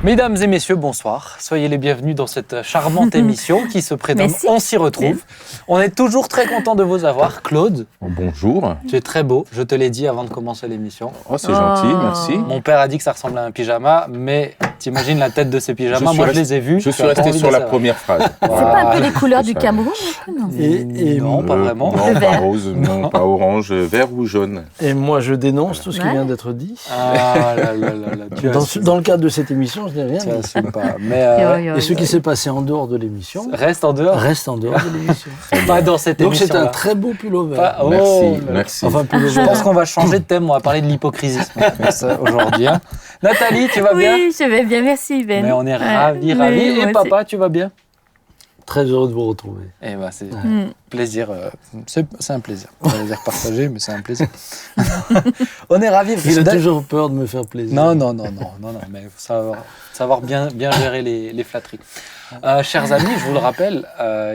Mesdames et messieurs, bonsoir. Soyez les bienvenus dans cette charmante émission qui se prénomme On s'y retrouve. On est toujours très content de vous avoir. Claude. Bonjour. Tu es très beau, je te l'ai dit avant de commencer l'émission. Oh, c'est gentil, merci. Mon père a dit que ça ressemblait à un pyjama, mais t'imagines la tête de ces pyjamas, moi je les ai vus. Je suis resté sur la première phrase. C'est pas un peu les couleurs du Cameroun? Non, pas vraiment. Non, pas rose, non, pas orange, vert ou jaune. Et moi, je dénonce tout ce qui vient d'être dit. Ah là là là là. Dans le cadre de cette émission, je n'ai rien dit. Assume pas. Mais Et ce qui s'est passé en dehors de l'émission reste en dehors. reste en dehors de l'émission. Pas dans cette Donc émission. c'est un très beau pullover. Merci. Enfin, pullover. Je pense qu'on va changer de thème. On va parler de l'hypocrisie aujourd'hui. Hein. Nathalie, tu vas bien? Oui, je vais bien, merci Ben. Mais on est ravis. Oui, Et moi papa, tu vas bien? Très heureux de vous retrouver. Eh ben, c'est plaisir. C'est un plaisir. On va dire partager, mais c'est un plaisir. On est ravis. Il a toujours peur de me faire plaisir. Non, mais il faut savoir bien gérer les flatteries. Chers amis, je vous le rappelle,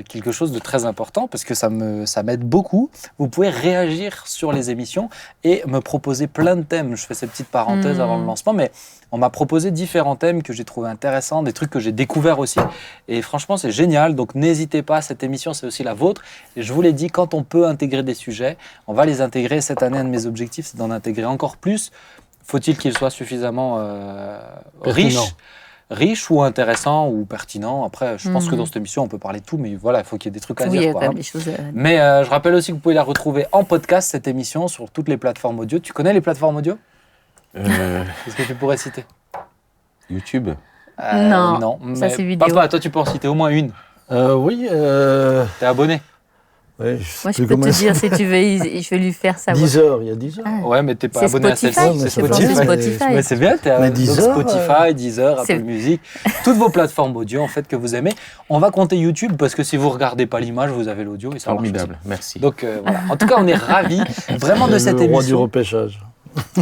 quelque chose de très important, parce que ça m'aide beaucoup. Vous pouvez réagir sur les émissions et me proposer plein de thèmes. Je fais ces petites parenthèses avant le lancement, mais on m'a proposé différents thèmes que j'ai trouvés intéressants, des trucs que j'ai découverts aussi. Et franchement, c'est génial. Donc n'hésitez pas, cette émission, c'est aussi la vôtre. Et je vous l'ai dit, quand on peut intégrer des sujets, on va les intégrer. Cette année, un de mes objectifs, c'est d'en intégrer encore plus. Faut-il qu'ils soient suffisamment riche ou intéressant ou pertinent. Après, je pense que dans cette émission, on peut parler de tout, mais voilà, il faut qu'il y ait des trucs à dire. Il y a quoi, quand même des choses. Mais je rappelle aussi que vous pouvez la retrouver en podcast, cette émission, sur toutes les plateformes audio. Tu connais les plateformes audio? Qu'est-ce que tu pourrais citer? YouTube. Non, ça c'est vidéo. Papa, toi, tu peux en citer au moins une. Oui. T'es abonné? Ouais, Moi, je peux te dire si tu veux, je vais lui faire savoir. 10 heures, il y a 10 heures. Ouais, mais t'es pas C'est abonné Spotify, à celle-ci. c'est Spotify. Mais c'est bien, t'es abonné à 10 heures, Spotify, Deezer, Apple c'est- Music, toutes vos plateformes audio en fait que vous aimez. On va compter YouTube parce que si vous regardez pas l'image, vous avez l'audio et ça marche aussi. Formidable, merci. Donc voilà. En tout cas, on est ravis vraiment de cette Le roi du émission. repêchage.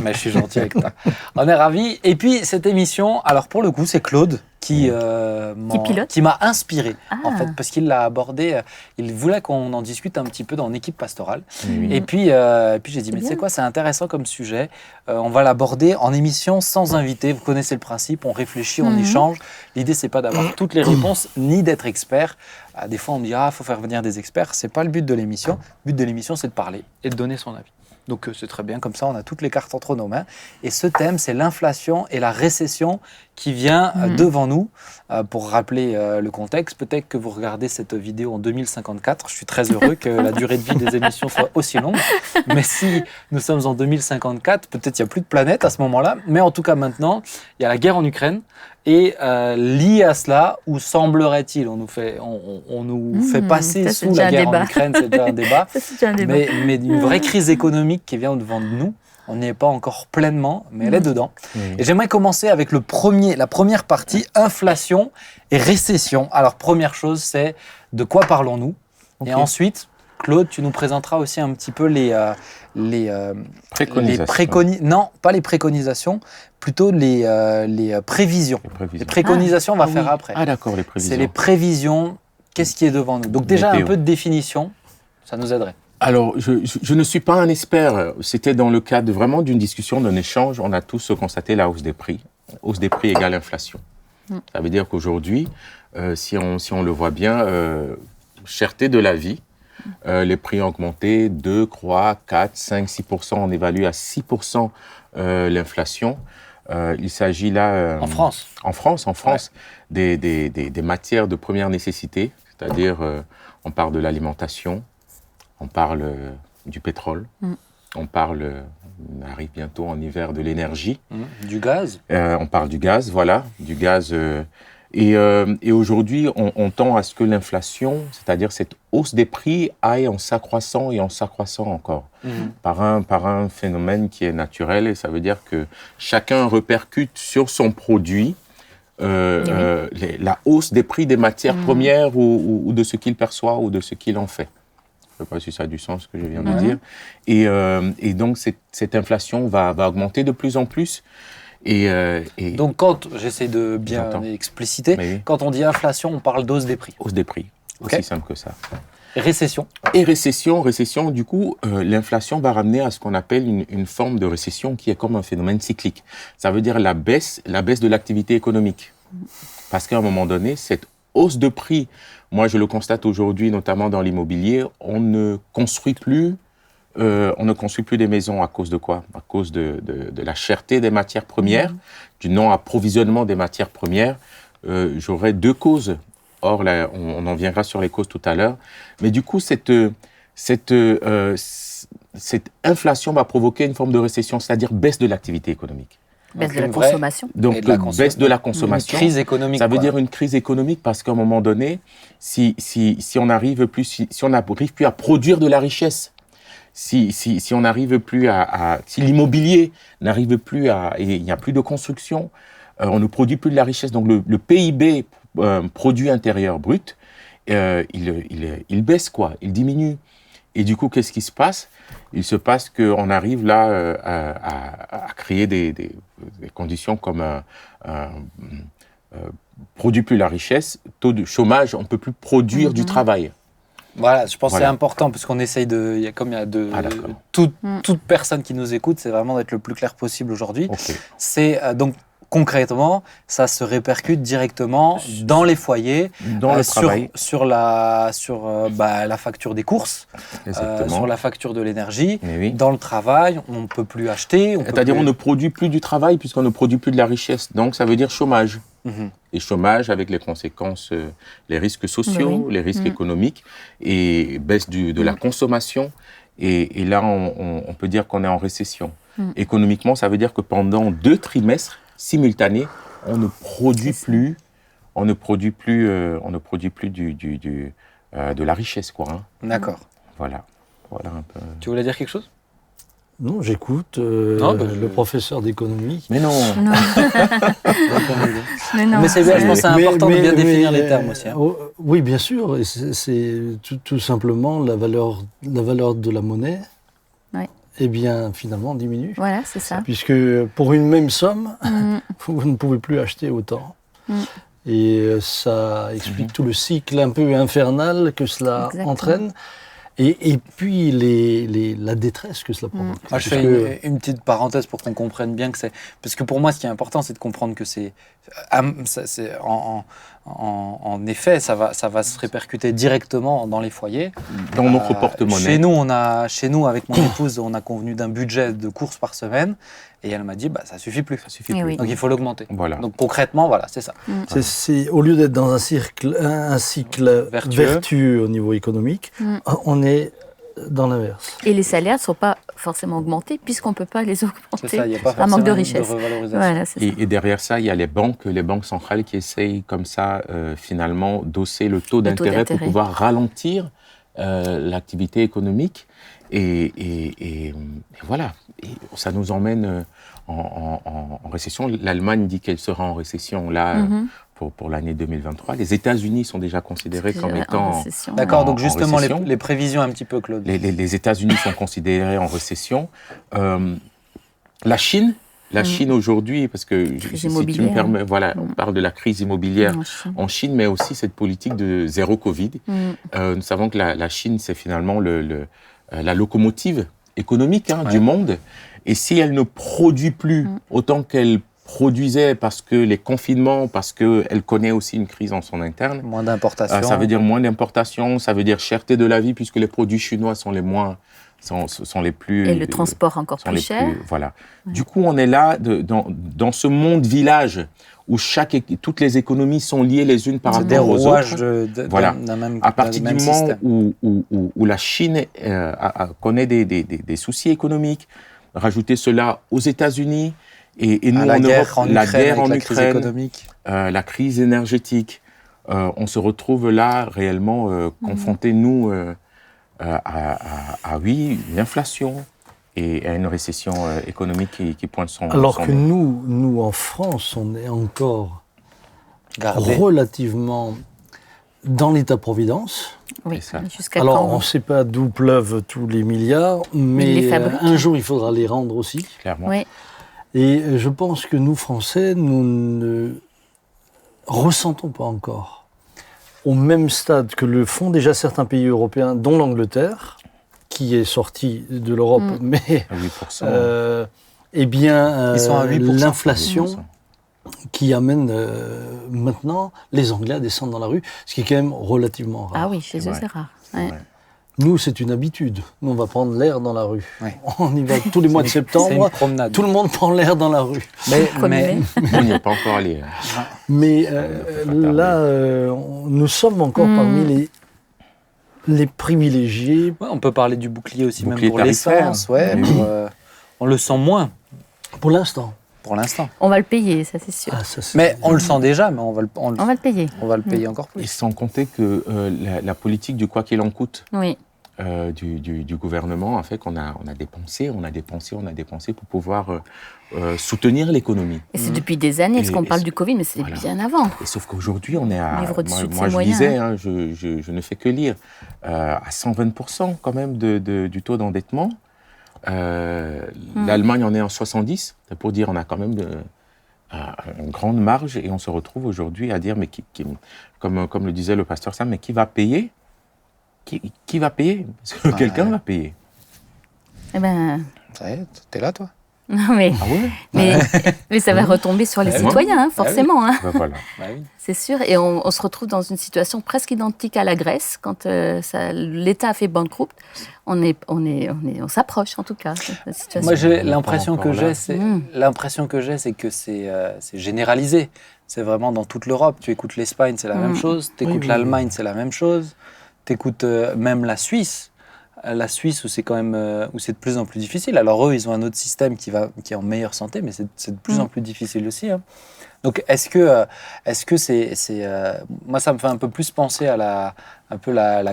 Mais je suis gentil avec toi. On est ravis. Et puis cette émission, alors pour le coup, c'est Claude qui m'a inspiré en fait parce qu'il l'a abordé. Il voulait qu'on en discute un petit peu dans l'équipe pastorale. Et puis j'ai dit mais tu sais quoi, c'est intéressant comme sujet. On va l'aborder en émission sans invité. Vous connaissez le principe. On réfléchit, on échange. L'idée c'est pas d'avoir toutes les réponses ni d'être expert. Des fois on me dit faut faire venir des experts. C'est pas le but de l'émission. Le but de l'émission c'est de parler et de donner son avis. Donc c'est très bien, comme ça on a toutes les cartes entre nos mains. Et ce thème, c'est l'inflation et la récession qui vient devant nous. Pour rappeler le contexte, peut-être que vous regardez cette vidéo en 2054. Je suis très heureux que la durée de vie des émissions soit aussi longue. Mais si nous sommes en 2054, peut-être il n'y a plus de planète à ce moment-là. Mais en tout cas maintenant, il y a la guerre en Ukraine. Et lié à cela, où semblerait-il, on nous fait passer ça, c'est sous déjà la un guerre en débat. Ukraine, c'est déjà un débat. Ça, c'est déjà un débat. Mais une vraie crise économique qui vient devant nous. On n'y est pas encore pleinement, mais elle est dedans. Et j'aimerais commencer avec la première partie, inflation et récession. Alors, première chose, c'est de quoi parlons-nous? Et ensuite, Claude, tu nous présenteras aussi un petit peu non, pas les préconisations, plutôt les prévisions. Les préconisations, on va faire après. Ah d'accord, les prévisions. C'est les prévisions, qu'est-ce qui est devant nous. Donc déjà, un peu de définition, ça nous aiderait. Alors, je ne suis pas un expert. C'était dans le cadre vraiment d'une discussion, d'un échange. On a tous constaté la hausse des prix. Hausse des prix égale inflation. Ça veut dire qu'aujourd'hui, si on le voit bien, cherté de la vie, les prix ont augmenté 2, 3, 4, 5, 6%. On évalue à 6% l'inflation. Il s'agit là... En France. En France, ouais. des matières de première nécessité. C'est-à-dire, on parle de l'alimentation, on parle du pétrole, on arrive bientôt en hiver, de l'énergie. Du gaz. On parle du gaz, voilà, du gaz. Et aujourd'hui, on tend à ce que l'inflation, c'est-à-dire cette hausse des prix, aille en s'accroissant et en s'accroissant encore, par un phénomène qui est naturel. Et ça veut dire que chacun répercute sur son produit la hausse des prix des matières premières ou de ce qu'il perçoit ou de ce qu'il en fait. Je ne sais pas si ça a du sens ce que je viens de dire. Et donc, cette inflation va augmenter de plus en plus. Et donc, quand j'essaie de bien expliciter, quand on dit inflation, on parle d'hausse des prix. Hausse des prix, aussi simple que ça. Récession. Et récession, du coup, l'inflation va ramener à ce qu'on appelle une forme de récession qui est comme un phénomène cyclique. Ça veut dire la baisse de l'activité économique. Parce qu'à un moment donné, cette hausse de prix, moi je le constate aujourd'hui, notamment dans l'immobilier, on ne construit plus des maisons à cause de quoi? À cause de la cherté des matières premières, du non-approvisionnement des matières premières. J'aurais deux causes. Or, là, on en viendra sur les causes tout à l'heure. Mais du coup, cette inflation va provoquer une forme de récession, c'est-à-dire baisse de l'activité économique. Baisse de la consommation. Donc, baisse de la consommation. Une crise économique. Ça veut dire une crise économique parce qu'à un moment donné, si on n'arrive plus à produire de la richesse, si on n'arrive plus si l'immobilier n'arrive plus et il n'y a plus de construction, on ne produit plus de la richesse. Donc, le PIB, produit intérieur brut, il baisse, quoi. Il diminue. Et du coup, qu'est-ce qui se passe? Il se passe qu'on arrive là à créer des conditions comme produit plus la richesse, taux de chômage, on ne peut plus produire du travail. Voilà, je pense que c'est important parce qu'on essaye toute personne qui nous écoute, c'est vraiment d'être le plus clair possible aujourd'hui. Okay. C'est donc concrètement, ça se répercute directement dans les foyers, dans le travail, sur la facture des courses, sur la facture de l'énergie, dans le travail, on ne peut plus acheter. C'est-à-dire on ne produit plus du travail puisqu'on ne produit plus de la richesse. Donc ça veut dire chômage. Et chômage avec les conséquences, les risques sociaux, les risques économiques et baisse de la consommation. Et là, on peut dire qu'on est en récession. Économiquement, ça veut dire que pendant 2 trimestres simultanés, on ne produit plus de la richesse, quoi. Hein. D'accord. Voilà un peu. Tu voulais dire quelque chose? Non, j'écoute le professeur d'économie. Mais non. Mais c'est bien, je pense que c'est important de bien définir les termes aussi. Hein. Oui, bien sûr. Et c'est tout simplement la valeur de la monnaie. Eh bien, finalement, diminue. Voilà, c'est ça. Puisque pour une même somme, vous ne pouvez plus acheter autant. Et ça explique tout le cycle un peu infernal que cela entraîne. Et puis la détresse que cela provoque. Moi, je fais une petite parenthèse pour qu'on comprenne bien que c'est... Parce que pour moi, ce qui est important, c'est de comprendre que c'est en effet, ça va se répercuter directement dans les foyers. Dans notre porte-monnaie. Chez nous, avec mon épouse, on a convenu d'un budget de courses par semaine. Et elle m'a dit, ça suffit plus. Oui. Donc il faut l'augmenter. Voilà. Donc concrètement, voilà, c'est ça. C'est au lieu d'être dans un cycle vertueux au niveau économique, on est dans l'inverse. Et les salaires ne sont pas forcément augmentés puisqu'on ne peut pas les augmenter. C'est ça, il n'y a pas un manque de richesse. De revalorisation. Voilà, et derrière ça, il y a les banques centrales qui essayent comme ça, finalement, d'hausser le taux d'intérêt pour pouvoir ralentir l'activité économique. Et voilà, et ça nous emmène en récession. L'Allemagne dit qu'elle sera en récession là pour l'année 2023. Les États-Unis sont déjà considérés comme étant en récession. D'accord, donc justement les prévisions un petit peu, Claude. Les États-Unis sont considérés en récession. La Chine aujourd'hui, parce que si tu me permets, on parle de la crise immobilière en Chine, mais aussi cette politique de zéro Covid. Nous savons que la Chine, c'est finalement la locomotive économique du monde. Et si elle ne produit plus autant qu'elle produisait parce que les confinements, parce qu'elle connaît aussi une crise en son interne. Moins d'importation. Ça veut dire moins d'importation, ça veut dire cherté de la vie puisque les produits chinois sont les plus... Et le transport encore plus cher. Voilà. Du coup, on est là dans ce monde village où toutes les économies sont liées les unes par rapport aux autres. À partir du moment où la Chine connaît des soucis économiques, rajouter cela aux États-Unis et nous la en guerre Europe, en Ukraine, la crise économique, la crise énergétique, on se retrouve là réellement confrontés, nous, à l'inflation et à une récession économique qui pointe son... Alors que nous, en France, on est encore relativement dans l'État-providence. Oui, alors, on ne sait pas d'où pleuvent tous les milliards, mais un jour, il faudra les rendre aussi. Clairement. Oui. Et je pense que nous, Français, nous ne ressentons pas encore au même stade que le font déjà certains pays européens, dont l'Angleterre, qui est sortie de l'Europe, mais à 8%. Eh bien, ils sont à 8%, l'inflation 8%. Qui amène maintenant les Anglais à descendre dans la rue, ce qui est quand même relativement rare. Ah oui, chez eux, c'est rare. Ouais. Nous, c'est une habitude. Nous, on va prendre l'air dans la rue. Ouais. On y va tous les mois de septembre. Tout le monde prend l'air dans la rue. Mais on n'y est pas encore allé. Mais là, nous sommes encore parmi les privilégiés. Ouais, on peut parler du bouclier aussi, même pour l'essence. Ouais, on le sent moins. Pour l'instant. Pour l'instant. On va le payer, ça c'est sûr. Ah, ça, c'est mais on le sent déjà, mais on va le payer. On va le payer encore plus. Et sans compter que la politique du quoi qu'il en coûte du gouvernement a fait qu'on a dépensé pour pouvoir soutenir l'économie. Et c'est depuis des années, parce qu'on parle du Covid, mais c'est bien avant. Et sauf qu'aujourd'hui, on est à... Moi, je disais, je ne fais que lire, à 120% quand même du taux d'endettement. L'Allemagne en est en 70, c'est pour dire on a quand même une grande marge et on se retrouve aujourd'hui à dire mais comme le disait le pasteur Sam, mais qui va payer qui va payer? Parce que quelqu'un va payer. Eh ben... Ça y est, t'es là toi? Non, mais, ah ouais mais ça va retomber sur les citoyens, forcément. Ben voilà. C'est sûr. Et on se retrouve dans une situation presque identique à la Grèce. Quand l'État a fait banqueroute, on s'approche en tout cas. Moi, l'impression que j'ai, c'est que c'est généralisé. C'est vraiment dans toute l'Europe. Tu écoutes l'Espagne, c'est la même chose. Tu écoutes l'Allemagne, c'est la même chose. Tu écoutes même la Suisse. La Suisse où c'est quand même où c'est de plus en plus difficile. Alors eux, ils ont un autre système qui est en meilleure santé, mais c'est de plus en plus difficile aussi. Hein. Donc est-ce que c'est moi ça me fait un peu plus penser à la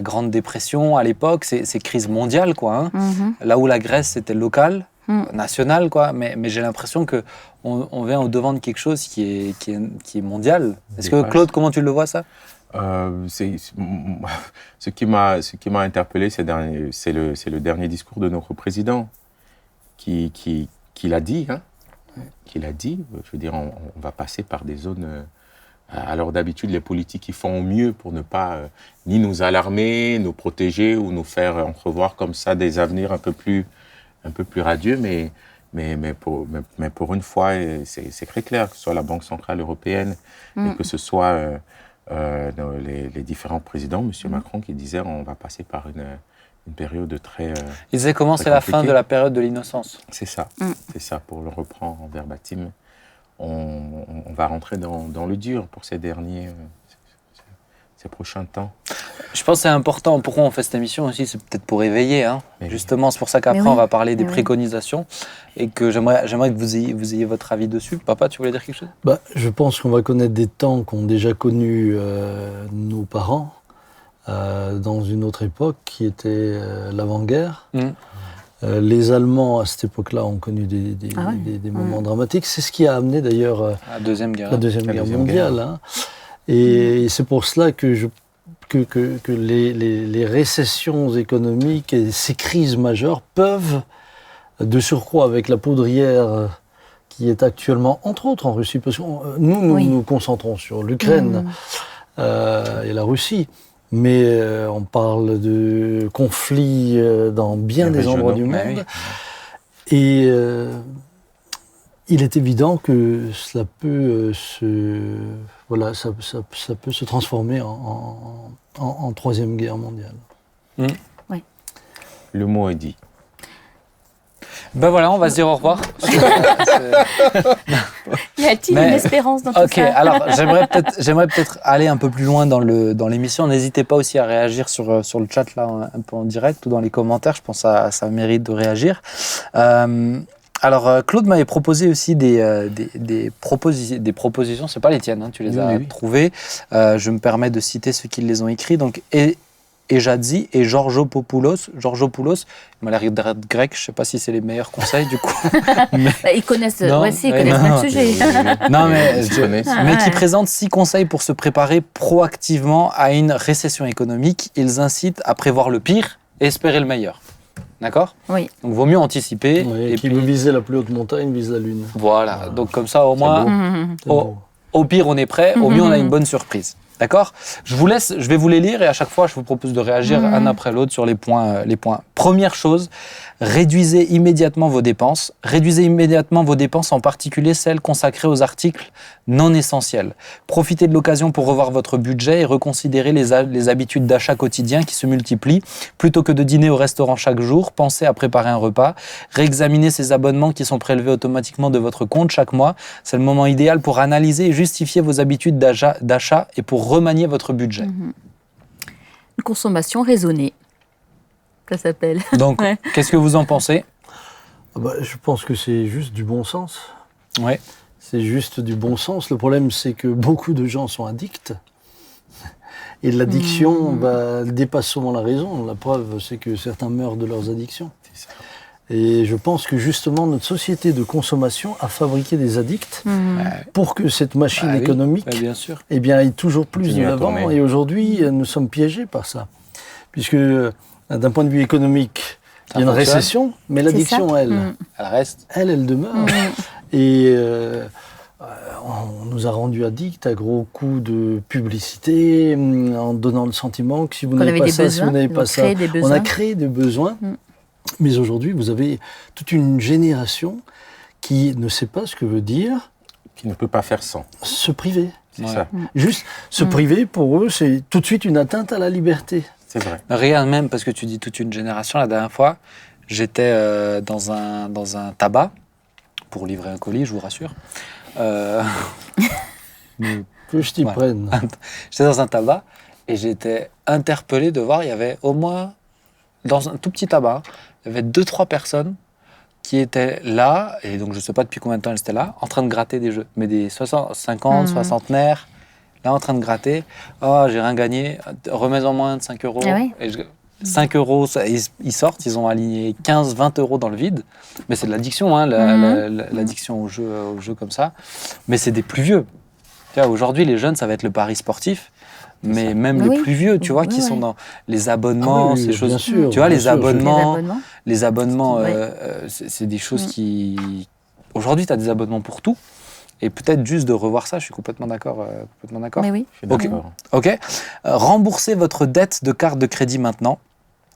Grande Dépression à l'époque, ces crises mondiales quoi. Hein. Là où la Grèce c'était local, national quoi, mais j'ai l'impression que on vient au devant de quelque chose qui est mondial. Est-ce que Claude, comment tu le vois ça? Ce qui m'a interpellé, c'est le dernier discours de notre président qui l'a dit. Hein, qui l'a dit. Je veux dire, on va passer par des zones. Alors d'habitude, les politiques ils font au mieux pour ne pas ni nous alarmer, nous protéger ou nous faire entrevoir comme ça des avenirs un peu plus radieux, mais pour une fois, c'est très clair que ce soit la Banque centrale européenne et que ce soit les différents présidents, M. Macron qui disait on va passer par une période très il disait comment c'est la fin de la période de l'innocence. C'est ça, c'est ça, pour le reprendre en verbatim. On va rentrer dans le dur pour ces prochains temps. Je pense que c'est important. Pourquoi on fait cette émission aussi? C'est peut-être pour éveiller. Hein. Justement, c'est pour ça qu'après, on va parler des préconisations et que j'aimerais que vous ayez votre avis dessus. Papa, tu voulais dire quelque chose? Je pense qu'on va connaître des temps qu'ont déjà connus nos parents dans une autre époque qui était l'avant-guerre. Les Allemands, à cette époque-là, ont connu des moments dramatiques. C'est ce qui a amené d'ailleurs la Deuxième Guerre mondiale. Hein. Et c'est pour cela que les récessions économiques et ces crises majeures peuvent, de surcroît avec la poudrière qui est actuellement, entre autres en Russie, parce que nous concentrons sur l'Ukraine et la Russie, mais on parle de conflits dans bien des endroits du monde. Et il est évident que cela peut ça peut se transformer en Troisième Guerre mondiale. Oui. Le mot est dit. Ben voilà, on va se dire au revoir. Y a-t-il une espérance dans tout ça? Ok, alors j'aimerais peut-être aller un peu plus loin dans l'émission. N'hésitez pas aussi à réagir sur le chat là, un peu en direct ou dans les commentaires. Je pense que ça mérite de réagir. Alors, Claude m'avait proposé aussi des propositions, c'est pas les tiennes, hein, tu les as trouvées. Je me permets de citer ceux qui les ont écrits. Donc, Ejadzi et Georgopoulos. Georgopoulos, il m'a l'air d'être grec, je sais pas si c'est les meilleurs conseils du coup. Ils connaissent le sujet. Mais qui présentent 6 conseils pour se préparer proactivement à une récession économique. Ils incitent à prévoir le pire et espérer le meilleur. D'accord ? Oui. Donc, vaut mieux anticiper. Et qui veut viser la plus haute montagne, vise la lune. Voilà. Donc, comme ça, au moins, au pire, on est prêt. Au mieux, on a une bonne surprise. D'accord ? Je vais vous les lire et à chaque fois, je vous propose de réagir un après l'autre sur les points. Première chose, réduisez immédiatement vos dépenses. Réduisez immédiatement vos dépenses, en particulier celles consacrées aux articles non essentiels. Profitez de l'occasion pour revoir votre budget et reconsidérer les habitudes d'achat quotidien qui se multiplient. Plutôt que de dîner au restaurant chaque jour, pensez à préparer un repas. Réexaminez ces abonnements qui sont prélevés automatiquement de votre compte chaque mois. C'est le moment idéal pour analyser et justifier vos habitudes d'achat et pour remanier votre budget. Une consommation raisonnée, ça s'appelle. Donc, qu'est-ce que vous en pensez ? Je pense que c'est juste du bon sens. Ouais. C'est juste du bon sens. Le problème, c'est que beaucoup de gens sont addicts. Et l'addiction dépasse souvent la raison. La preuve, c'est que certains meurent de leurs addictions. C'est ça. Et je pense que justement, notre société de consommation a fabriqué des addicts pour que cette machine économique bien sûr. aille toujours plus de l'avant. Et aujourd'hui, nous sommes piégés par ça. Puisque d'un point de vue économique, il y a une récession, mais l'addiction, elle reste. Elle demeure. Et on nous a rendus addicts à gros coups de publicité, en donnant le sentiment que si vous n'avez pas ça, si vous n'avez pas ça, on a créé des besoins. Mais aujourd'hui, vous avez toute une génération qui ne sait pas ce que veut dire... Qui ne peut pas faire sans. Se priver. C'est ça. Juste se priver, pour eux, c'est tout de suite une atteinte à la liberté. C'est vrai. Rien même, parce que tu dis toute une génération. La dernière fois, j'étais dans un tabac pour livrer un colis, je vous rassure. Que je t'y prenne. J'étais dans un tabac et j'étais interpellé de voir, il y avait au moins, dans un tout petit tabac, il y avait 2-3 personnes qui étaient là, et donc je ne sais pas depuis combien de temps elles étaient là, en train de gratter des jeux, mais des 50, soixantenaires, là en train de gratter. Oh, j'ai rien gagné, remets-en moins de 5 euros. Ah oui. 5 euros, ils sortent, ils ont aligné 15-20 euros dans le vide. Mais c'est de l'addiction, l'addiction aux jeux comme ça. Mais c'est des plus vieux. Tu vois, aujourd'hui, les jeunes, ça va être le pari sportif. Mais même les plus vieux, tu vois, qui sont dans les abonnements, ces choses. Sûr, tu vois, les abonnements, Ouais. c'est des choses qui... Aujourd'hui, tu as des abonnements pour tout. Et peut-être juste de revoir ça, je suis complètement d'accord. Mais oui. Ok. Remboursez votre dette de carte de crédit maintenant.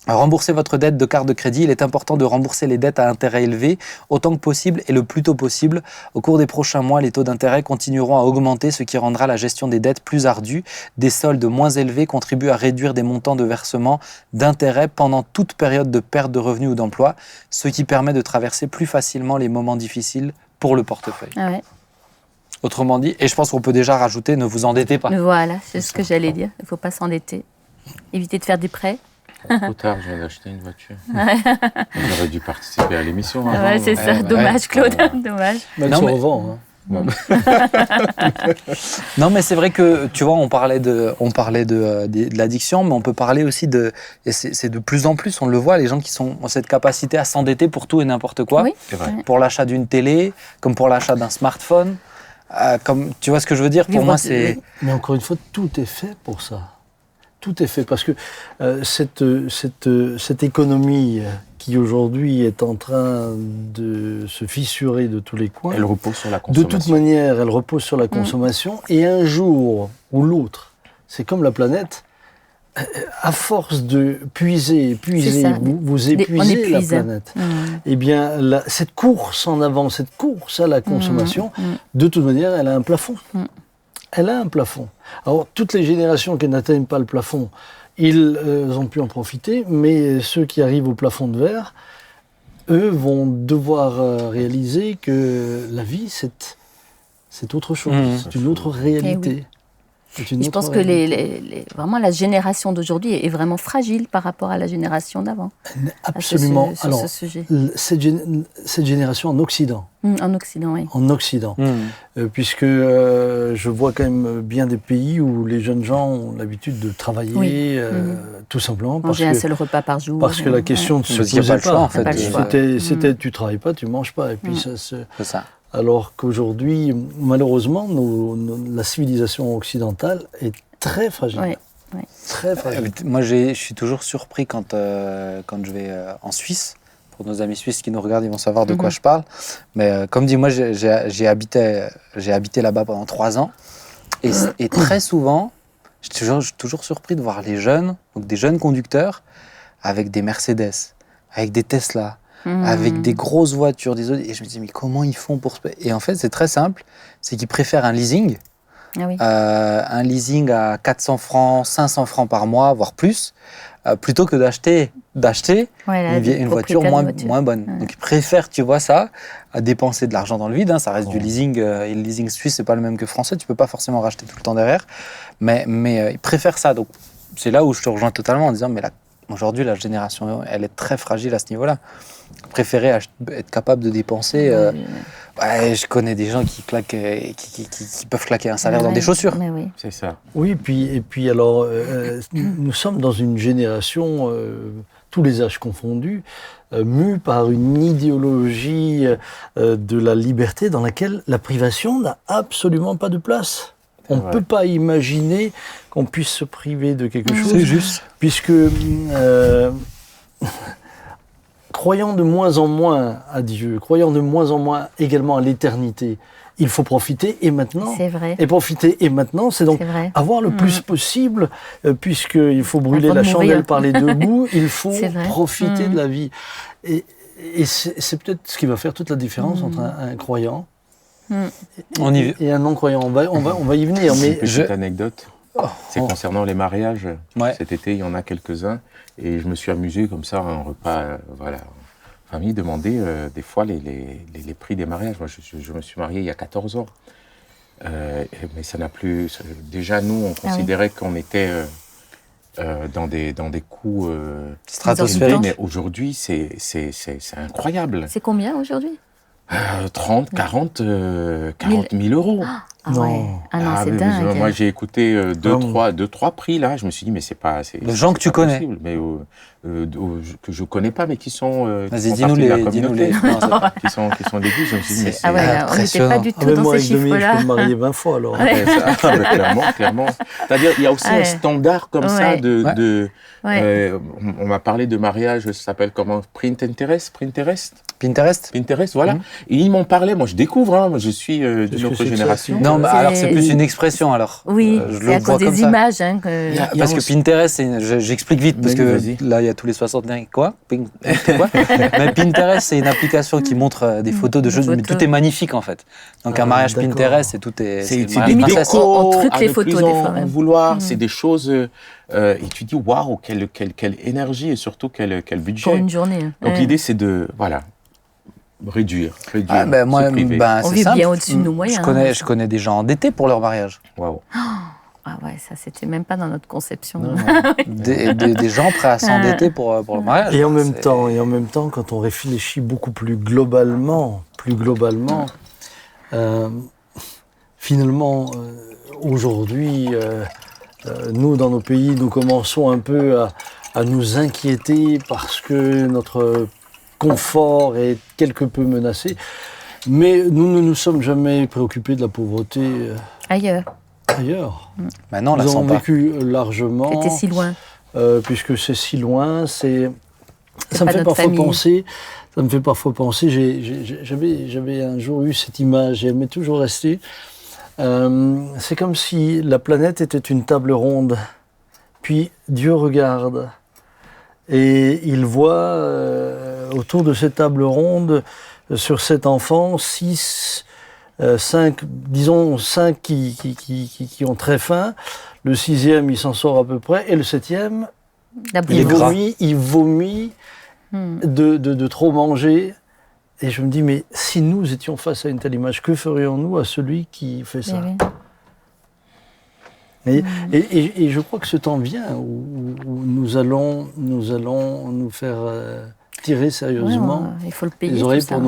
Remboursez votre dette de carte de crédit. Il est important de rembourser les dettes à intérêt élevé autant que possible et le plus tôt possible. Au cours des prochains mois, les taux d'intérêt continueront à augmenter, ce qui rendra la gestion des dettes plus ardue. Des soldes moins élevés contribuent à réduire des montants de versement d'intérêt pendant toute période de perte de revenus ou d'emploi, ce qui permet de traverser plus facilement les moments difficiles pour le portefeuille. Ah ouais. Autrement dit, et je pense qu'on peut déjà rajouter, ne vous endettez pas. Voilà, c'est ce que j'allais dire. Il ne faut pas s'endetter. Éviter de faire des prêts. Trop tard, je viens d'acheter une voiture. J'aurais dû participer à l'émission. Ouais, c'est ça. Dommage, Claude. Dommage. Mais elle se revend. Non, mais c'est vrai que, tu vois, on parlait de l'addiction, mais on peut parler aussi et c'est de plus en plus, on le voit, les gens qui ont cette capacité à s'endetter pour tout et n'importe quoi. Oui. C'est vrai. Pour l'achat d'une télé, comme pour l'achat d'un smartphone. Comme, tu vois ce que je veux dire ? Pour moi, c'est... Mais encore une fois, tout est fait pour ça. Tout est fait parce que cette économie qui aujourd'hui est en train de se fissurer de tous les coins, elle repose sur la consommation. De toute manière, elle repose sur la consommation. Et un jour ou l'autre, c'est comme la planète, à force de puiser, vous épuisez la planète. Eh bien, cette course en avant, cette course à la consommation, de toute manière, elle a un plafond. Elle a un plafond. Alors, toutes les générations qui n'atteignent pas le plafond, ils ont pu en profiter, mais ceux qui arrivent au plafond de verre, eux vont devoir réaliser que la vie, c'est autre chose, c'est une autre réalité. Je pense que vraiment la génération d'aujourd'hui est vraiment fragile par rapport à la génération d'avant. Absolument. Sur ce sujet. Cette génération en Occident. En Occident, oui. En Occident. Puisque je vois quand même bien des pays où les jeunes gens ont l'habitude de travailler, tout simplement. Manger un seul repas par jour. Parce que la question ne se posait pas. Le choix, en fait. C'était tu ne travailles pas, tu ne manges pas. Et puis c'est ça. Alors qu'aujourd'hui, malheureusement, la civilisation occidentale est très fragile. Oui. Très fragile. Moi, je suis toujours surpris quand je vais en Suisse. Pour nos amis suisses qui nous regardent, ils vont savoir de quoi je parle. Mais comme dit, moi, j'ai habité là-bas pendant 3 ans. Et très souvent, Je suis toujours surpris de voir les jeunes, donc des jeunes conducteurs, avec des Mercedes, avec des Tesla, avec des grosses voitures, des autres. Et je me dis, mais comment ils font pour se payer ? Et en fait, c'est très simple, c'est qu'ils préfèrent un leasing. Ah oui. Un leasing à 400 francs, 500 francs par mois, voire plus, plutôt que d'acheter une voiture moins bonne. Ouais. Donc ils préfèrent, tu vois ça, à dépenser de l'argent dans le vide. Ça reste du leasing. Et le leasing suisse, c'est pas le même que français. Tu peux pas forcément racheter tout le temps derrière. Mais ils préfèrent ça. Donc c'est là où je te rejoins totalement en disant, mais aujourd'hui, la génération, elle est très fragile à ce niveau-là. Préférer être capable de dépenser. Je connais des gens qui peuvent claquer un salaire dans des chaussures. Oui. C'est ça. Oui, et puis alors, nous sommes dans une génération, tous les âges confondus, mus par une idéologie de la liberté dans laquelle la privation n'a absolument pas de place. On ne peut pas imaginer qu'on puisse se priver de quelque chose. C'est juste. Puisque... croyant de moins en moins à Dieu, croyant de moins en moins également à l'éternité, il faut profiter et maintenant. C'est vrai. Et profiter et maintenant, c'est donc avoir le plus possible, puisqu'il faut brûler la chandelle par les deux bouts, il faut profiter de la vie. Et c'est peut-être ce qui va faire toute la différence entre un croyant et un non-croyant. On va y venir. Mais une petite anecdote. C'est concernant les mariages. Cet été, il y en a quelques-uns. Et je me suis amusé comme ça, un repas, en famille, demander des fois les prix des mariages. Moi, je me suis marié il y a 14 ans. Mais ça n'a plus... Déjà, nous, on considérait qu'on était dans des coûts stratosphériques. Mais aujourd'hui, c'est incroyable. C'est combien aujourd'hui 30, 40 000 euros. Non, c'est dingue. Moi, j'ai écouté deux, trois prix là. Je me suis dit, mais c'est pas. Les gens que tu connais, possible, mais que je connais pas, mais qui sont. Vas-y, dis-nous-les. Qui sont l'église. Je me suis dit, mais c'est on n'était pas du tout dans ces chiffres-là. Je peux me marier 20 fois alors. Clairement. C'est-à-dire, il y a aussi un standard comme ça de. On m'a parlé de mariage, ça s'appelle comment? Pinterest, voilà. Et ils m'ont parlé. Moi, je découvre. Moi, je suis d'une autre génération. Non, mais alors c'est plus une expression alors. Oui, c'est à cause des images. Parce que Pinterest, j'explique vite parce que là il y a tous les 60 quoi. Mais Pinterest, c'est une application qui montre des photos de jeux, mais tout est magnifique en fait. Donc un mariage Pinterest, c'est tout est. C'est des décos, on truque les photos des fois. Vouloir, c'est des choses. Et tu dis waouh, quelle énergie et surtout quel budget. Pour une journée. Donc l'idée c'est de réduire. Moi, on vit bien au-dessus de nos moyens. Je connais des gens endettés pour leur mariage. Waouh. Ah ouais, ça c'était même pas dans notre conception. Non. Des gens prêts à s'endetter pour le mariage. Et en même temps, quand on réfléchit beaucoup plus globalement, finalement, aujourd'hui, nous dans nos pays, nous commençons un peu à nous inquiéter parce que notre confort est quelque peu menacé. Mais nous ne nous sommes jamais préoccupés de la pauvreté ailleurs. Maintenant, nous avons vécu largement. C'était si loin. Puisque c'est si loin, ça me fait parfois penser. J'avais un jour eu cette image et elle m'est toujours restée. C'est comme si la planète était une table ronde. Puis Dieu regarde et il voit autour de cette table ronde, sur cet enfant, 5 qui ont très faim. Le 6e, il s'en sort à peu près. Et le 7e, il vomit de trop manger. Et je me dis, mais si nous étions face à une telle image, que ferions-nous à celui qui fait ça ? Et je crois que ce temps vient où nous allons nous faire tirer sérieusement il faut le payer, les oreilles pour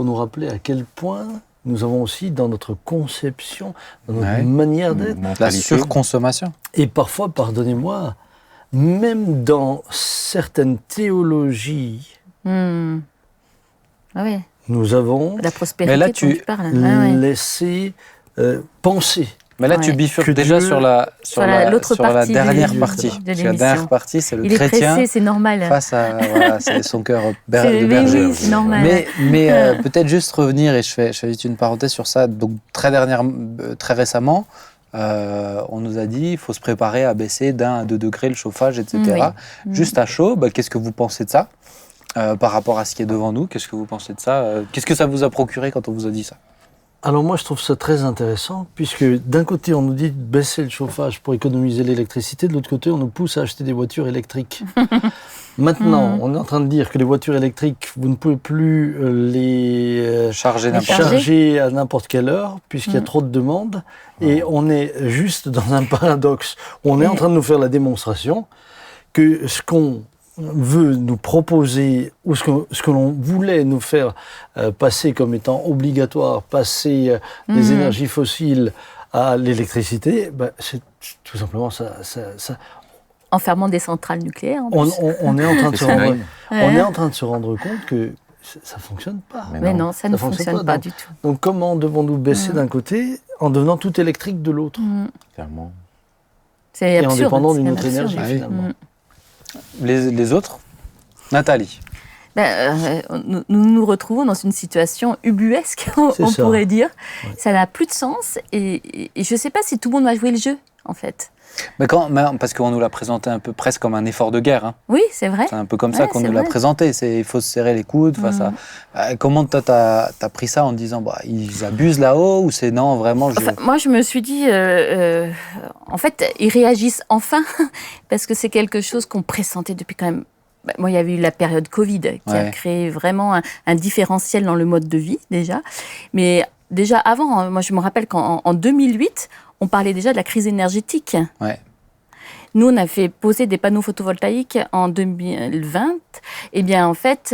nous rappeler à quel point nous avons aussi dans notre conception, dans notre manière d'être, la surconsommation. Et parfois, pardonnez-moi, même dans certaines théologies, nous avons la prospérité dont tu parles. Laissé penser. Mais là, tu bifurques déjà sur la dernière partie. La dernière partie, c'est le chrétien. Il est pressé, c'est normal. Face à c'est son cœur de berger. Oui, c'est normal. Mais peut-être juste revenir, et je fais vite une parenthèse sur ça. Donc très récemment, on nous a dit qu'il faut se préparer à baisser d'1 à 2 degrés le chauffage, etc. Juste à chaud, qu'est-ce que vous pensez de ça par rapport à ce qui est devant nous? Qu'est-ce que vous pensez de ça? Qu'est-ce que ça vous a procuré quand on vous a dit ça? Alors moi, je trouve ça très intéressant, puisque d'un côté, on nous dit de baisser le chauffage pour économiser l'électricité, de l'autre côté, on nous pousse à acheter des voitures électriques. Maintenant, on est en train de dire que les voitures électriques, vous ne pouvez plus les charger à n'importe quelle heure, puisqu'il y a trop de demandes, et on est juste dans un paradoxe. On est en train de nous faire la démonstration que ce qu'on veut nous proposer, ou ce que l'on voulait nous faire passer comme étant obligatoire, passer des énergies fossiles à l'électricité, c'est tout simplement ça. En fermant des centrales nucléaires. On est en train de se rendre compte que ça ne fonctionne pas. Mais non, ça ne fonctionne pas du tout. Donc comment devons-nous baisser d'un côté en devenant tout électrique de l'autre? Clairement. C'est absurde. Et en dépendant d'une autre énergie, finalement. Les autres? Nathalie? Nous nous retrouvons dans une situation ubuesque, on pourrait dire. Ouais. Ça n'a plus de sens et je ne sais pas si tout le monde va jouer le jeu, en fait. Parce qu'on nous l'a présenté un peu presque comme un effort de guerre. Hein. Oui, c'est vrai. C'est un peu comme ça qu'on nous l'a présenté. Il faut se serrer les coudes face à... Comment toi, t'as pris ça en te disant ils abusent là-haut ou c'est non, vraiment Moi, je me suis dit, en fait, ils réagissent enfin parce que c'est quelque chose qu'on pressentait depuis quand même... Moi, il y avait eu la période Covid qui a créé vraiment un différentiel dans le mode de vie, déjà. Mais déjà avant, moi, je me rappelle qu'en 2008, on parlait déjà de la crise énergétique. Ouais. Nous, on a fait poser des panneaux photovoltaïques en 2020. Eh bien, en fait,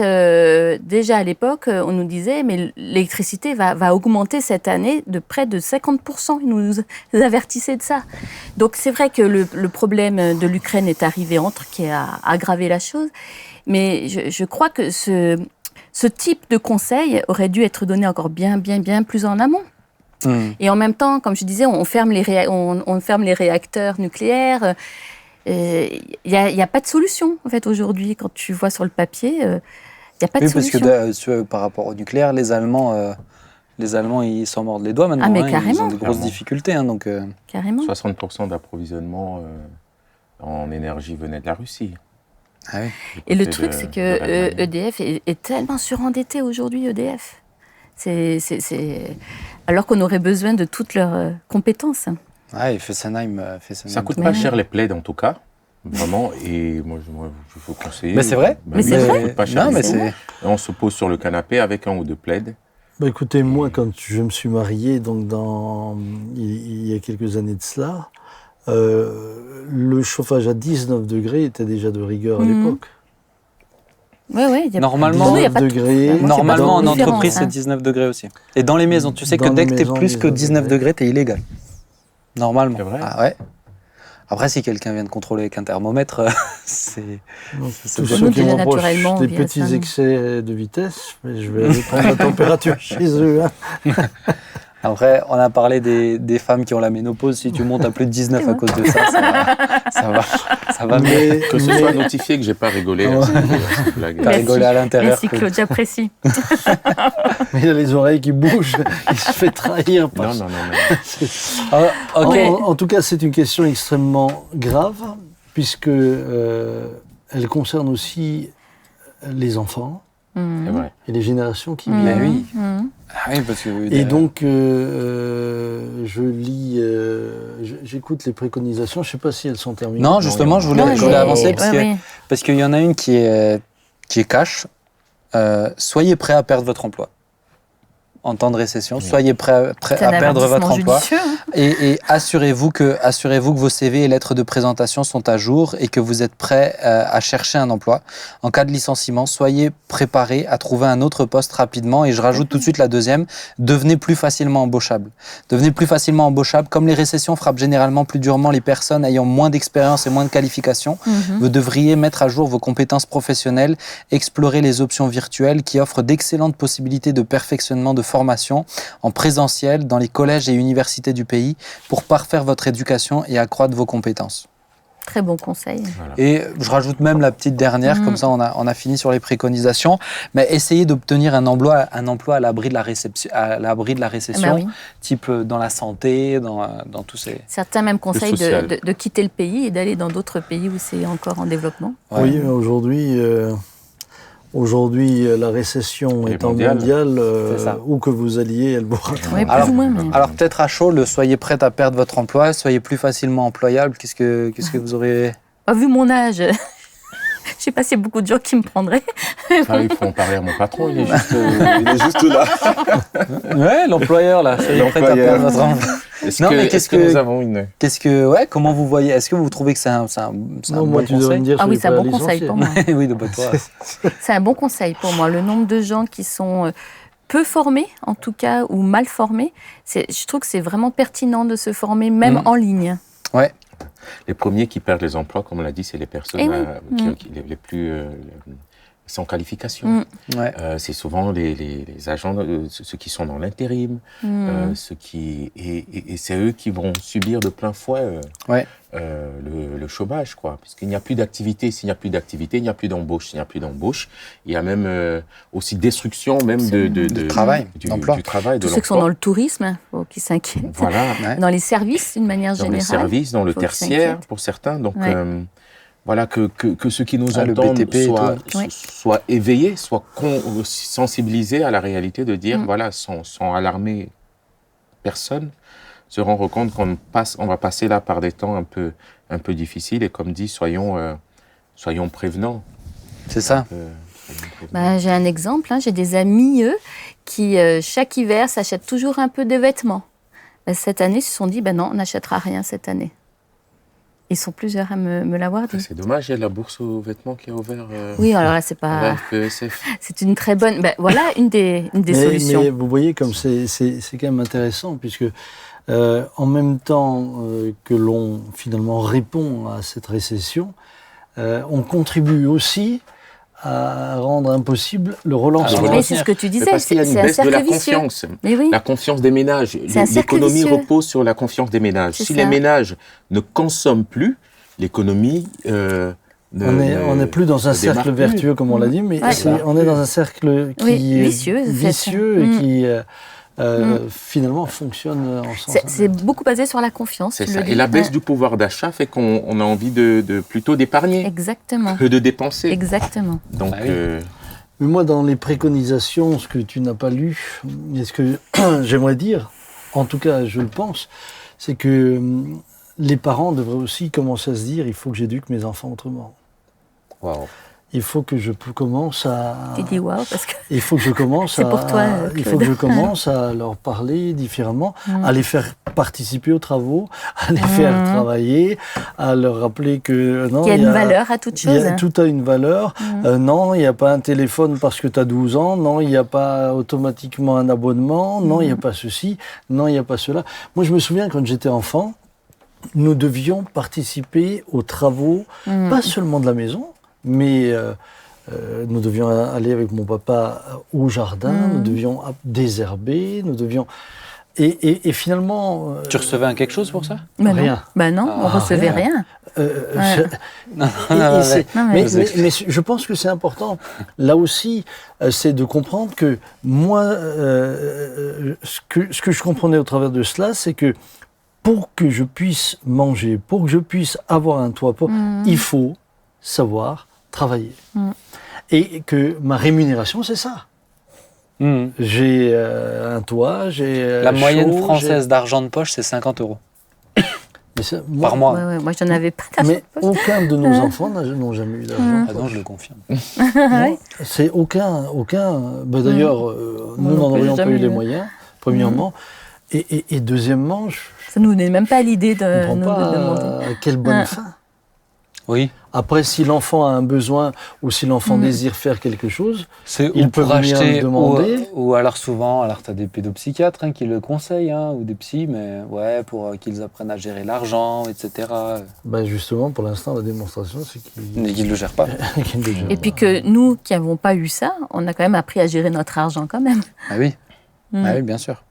déjà à l'époque, on nous disait, mais l'électricité va augmenter cette année de près de 50%. Ils nous avertissaient de ça. Donc, c'est vrai que le problème de l'Ukraine est arrivé qui a aggravé la chose. Mais je crois que ce type de conseil aurait dû être donné encore bien plus en amont. Et en même temps, comme je disais, on ferme les réacteurs nucléaires. Il n'y a pas de solution, en fait, aujourd'hui. Quand tu vois sur le papier, il n'y a pas de solution. Parce que par rapport au nucléaire, les Allemands, ils s'en mordent les doigts maintenant. Mais carrément. Ils ont de grosses difficultés. Donc, carrément. 60% d'approvisionnement en énergie venait de la Russie. Ah oui. Et le truc, c'est que EDF est tellement surendetté aujourd'hui, EDF. Alors qu'on aurait besoin de toutes leurs compétences. Et Fessenheim. Ça coûte pas cher les plaids en tout cas, vraiment. Et moi, je vous conseille. Mais c'est vrai. Mais c'est vrai. Ça coûte pas cher. On se pose sur le canapé avec 1 ou 2 plaids. Écoutez, moi, quand je me suis marié, donc il y a quelques années de cela, le chauffage à 19 degrés était déjà de rigueur à l'époque. Oui. Normalement, normalement en entreprise, c'est 19 degrés aussi. Et dans les maisons, tu sais que dès que tu es plus que 19 degrés, tu es illégal. Normalement. C'est vrai. Ah ouais. Après, si quelqu'un vient de contrôler avec un thermomètre, c'est... Tous ceux qui me reprochent des petits excès de vitesse, je vais aller prendre la température chez eux. Après, on a parlé des femmes qui ont la ménopause. Si tu montes à plus de 19 à cause de ça, ça va mieux. Que ce soit notifié que j'ai pas rigolé. T'as rigolé à l'intérieur. Merci Claude, j'apprécie. Mais il a les oreilles qui bougent, il se fait trahir. Non. En tout cas, c'est une question extrêmement grave, puisque elle concerne aussi les enfants et les générations qui viennent. Oui. Oui, parce que et donc, j'écoute les préconisations. Je ne sais pas si elles sont terminées. Non, justement, je voulais avancer parce qu'il y en a une qui est cash. Soyez prêts à perdre votre emploi. En temps de récession, soyez prêts à perdre votre emploi. Et assurez-vous que vos CV et lettres de présentation sont à jour et que vous êtes prêts à chercher un emploi. En cas de licenciement, soyez préparés à trouver un autre poste rapidement. Et je rajoute tout de suite la deuxième, devenez plus facilement embauchable. Devenez plus facilement embauchable. Comme les récessions frappent généralement plus durement les personnes ayant moins d'expérience et moins de qualifications, vous devriez mettre à jour vos compétences professionnelles, explorer les options virtuelles qui offrent d'excellentes possibilités de perfectionnement de formation en présentiel dans les collèges et universités du pays pour parfaire votre éducation et accroître vos compétences. Très bon conseil. Voilà. Et je rajoute même la petite dernière, comme ça on a fini sur les préconisations, mais essayez d'obtenir un emploi à l'abri de la récession, type dans la santé, dans tous ces... Certains même conseillent de quitter le pays et d'aller dans d'autres pays où c'est encore en développement. Ouais. Oui, mais aujourd'hui, la récession étant mondiale, où que vous alliez, elle vous rattrape. Oui, plus ou moins. Mais... Alors peut-être à chaud, soyez prête à perdre votre emploi, soyez plus facilement employable. Qu'est-ce que vous aurez... Vu mon âge, je sais pas s'il y a beaucoup de gens qui me prendraient. Il faut en parler à mon patron, il est juste là. Ouais, l'employeur là, soyez prête à perdre votre emploi. Est-ce que nous avons une... Comment vous voyez? Est-ce que vous trouvez que c'est un bon conseil? Oui, c'est un bon conseil pour moi. Oui, de bonne foi. C'est un bon conseil pour moi. Le nombre de gens qui sont peu formés, en tout cas, ou mal formés, je trouve que c'est vraiment pertinent de se former, même en ligne. Ouais. Les premiers qui perdent les emplois, comme on l'a dit, c'est les personnes les plus sans qualification. C'est souvent les agents, ceux qui sont dans l'intérim, et c'est eux qui vont subir de plein fouet le chômage, quoi. Puisqu'il n'y a plus d'activité. S'il n'y a plus d'activité, il n'y a plus d'embauche. S'il n'y a plus d'embauche, il y a même aussi destruction même du travail, de l'emploi. Tous ceux qui sont dans le tourisme, qui s'inquiètent. Voilà. Dans les services, d'une manière générale. Dans les services, dans le tertiaire, pour certains. Donc, voilà, que ceux qui nous entendent soient éveillés, soient sensibilisés à la réalité de dire, voilà, sans alarmer personne, se rendre compte qu'on va passer là par des temps un peu difficiles. Et comme dit, soyons prévenants. C'est ça. J'ai un exemple, j'ai des amis, qui, chaque hiver, s'achètent toujours un peu de vêtements. Cette année, ils se sont dit, non, on n'achètera rien cette année. Ils sont plusieurs à me l'avoir dit. C'est dommage, il y a la bourse aux vêtements qui est ouverte. Oui, alors là, c'est pas... C'est une très bonne... voilà une des solutions. Mais vous voyez comme c'est quand même intéressant, puisque en même temps que l'on finalement répond à cette récession, on contribue aussi à rendre impossible le relancement. Mais c'est ce que tu disais, parce qu'il y a une baisse de la confiance. La confiance des ménages. L'économie repose sur la confiance des ménages. Si les ménages ne consomment plus, l'économie on n'est plus dans un cercle vertueux, comme on l'a dit, mais on est dans un cercle qui est vicieux et qui... finalement fonctionne ensemble. C'est beaucoup basé sur la confiance. C'est ça. Et la baisse du pouvoir d'achat fait qu'on a envie de plutôt d'épargner. Exactement. Que de dépenser. Exactement. Donc, mais moi, dans les préconisations, ce que tu n'as pas lu, et ce que j'aimerais dire, en tout cas je le pense, c'est que les parents devraient aussi commencer à se dire, il faut que j'éduque mes enfants autrement. Waouh. Il faut que je commence à... Tu dis waouh parce que... Il faut que je commence c'est pour toi, il faut que je commence à leur parler différemment, à les faire participer aux travaux, à les faire travailler, à leur rappeler que... Non, il y a une valeur à toute chose. Tout a une valeur. Non, il n'y a pas un téléphone parce que tu as 12 ans. Non, il n'y a pas automatiquement un abonnement. Non, il n'y a pas ceci. Non, il n'y a pas cela. Moi, je me souviens, quand j'étais enfant, nous devions participer aux travaux, pas seulement de la maison, mais nous devions aller avec mon papa au jardin, nous devions désherber, nous devions... Et finalement... Tu recevais quelque chose pour ça? Rien. Non, on ne recevait rien. Mais je pense que c'est important, là aussi, c'est de comprendre que moi, ce que je comprenais au travers de cela, c'est que pour que je puisse manger, pour que je puisse avoir un toit, il faut savoir travailler. Et que ma rémunération, c'est ça. J'ai un toit, j'ai la moyenne française d'argent de poche, c'est 50 €. Par mois. Moi, j'en avais pas d'argent de poche. Mais aucun de nos enfants n'ont jamais eu d'argent de poche. Non, je le confirme. C'est aucun. D'ailleurs, nous n'en aurions pas eu les moyens, premièrement. Et deuxièmement... Ça nous n'est même pas l'idée de nous demander. Quelle bonne fin. Oui. Après, si l'enfant a un besoin ou si l'enfant désire faire quelque chose, il peut venir demander. Ou alors souvent, tu as des pédopsychiatres qui le conseillent, ou des psys, mais pour qu'ils apprennent à gérer l'argent, etc. Justement, pour l'instant, la démonstration, c'est qu'ils ne le gèrent pas. Et puis que nous, qui n'avons pas eu ça, on a quand même appris à gérer notre argent quand même. Ah oui, ah oui, bien sûr.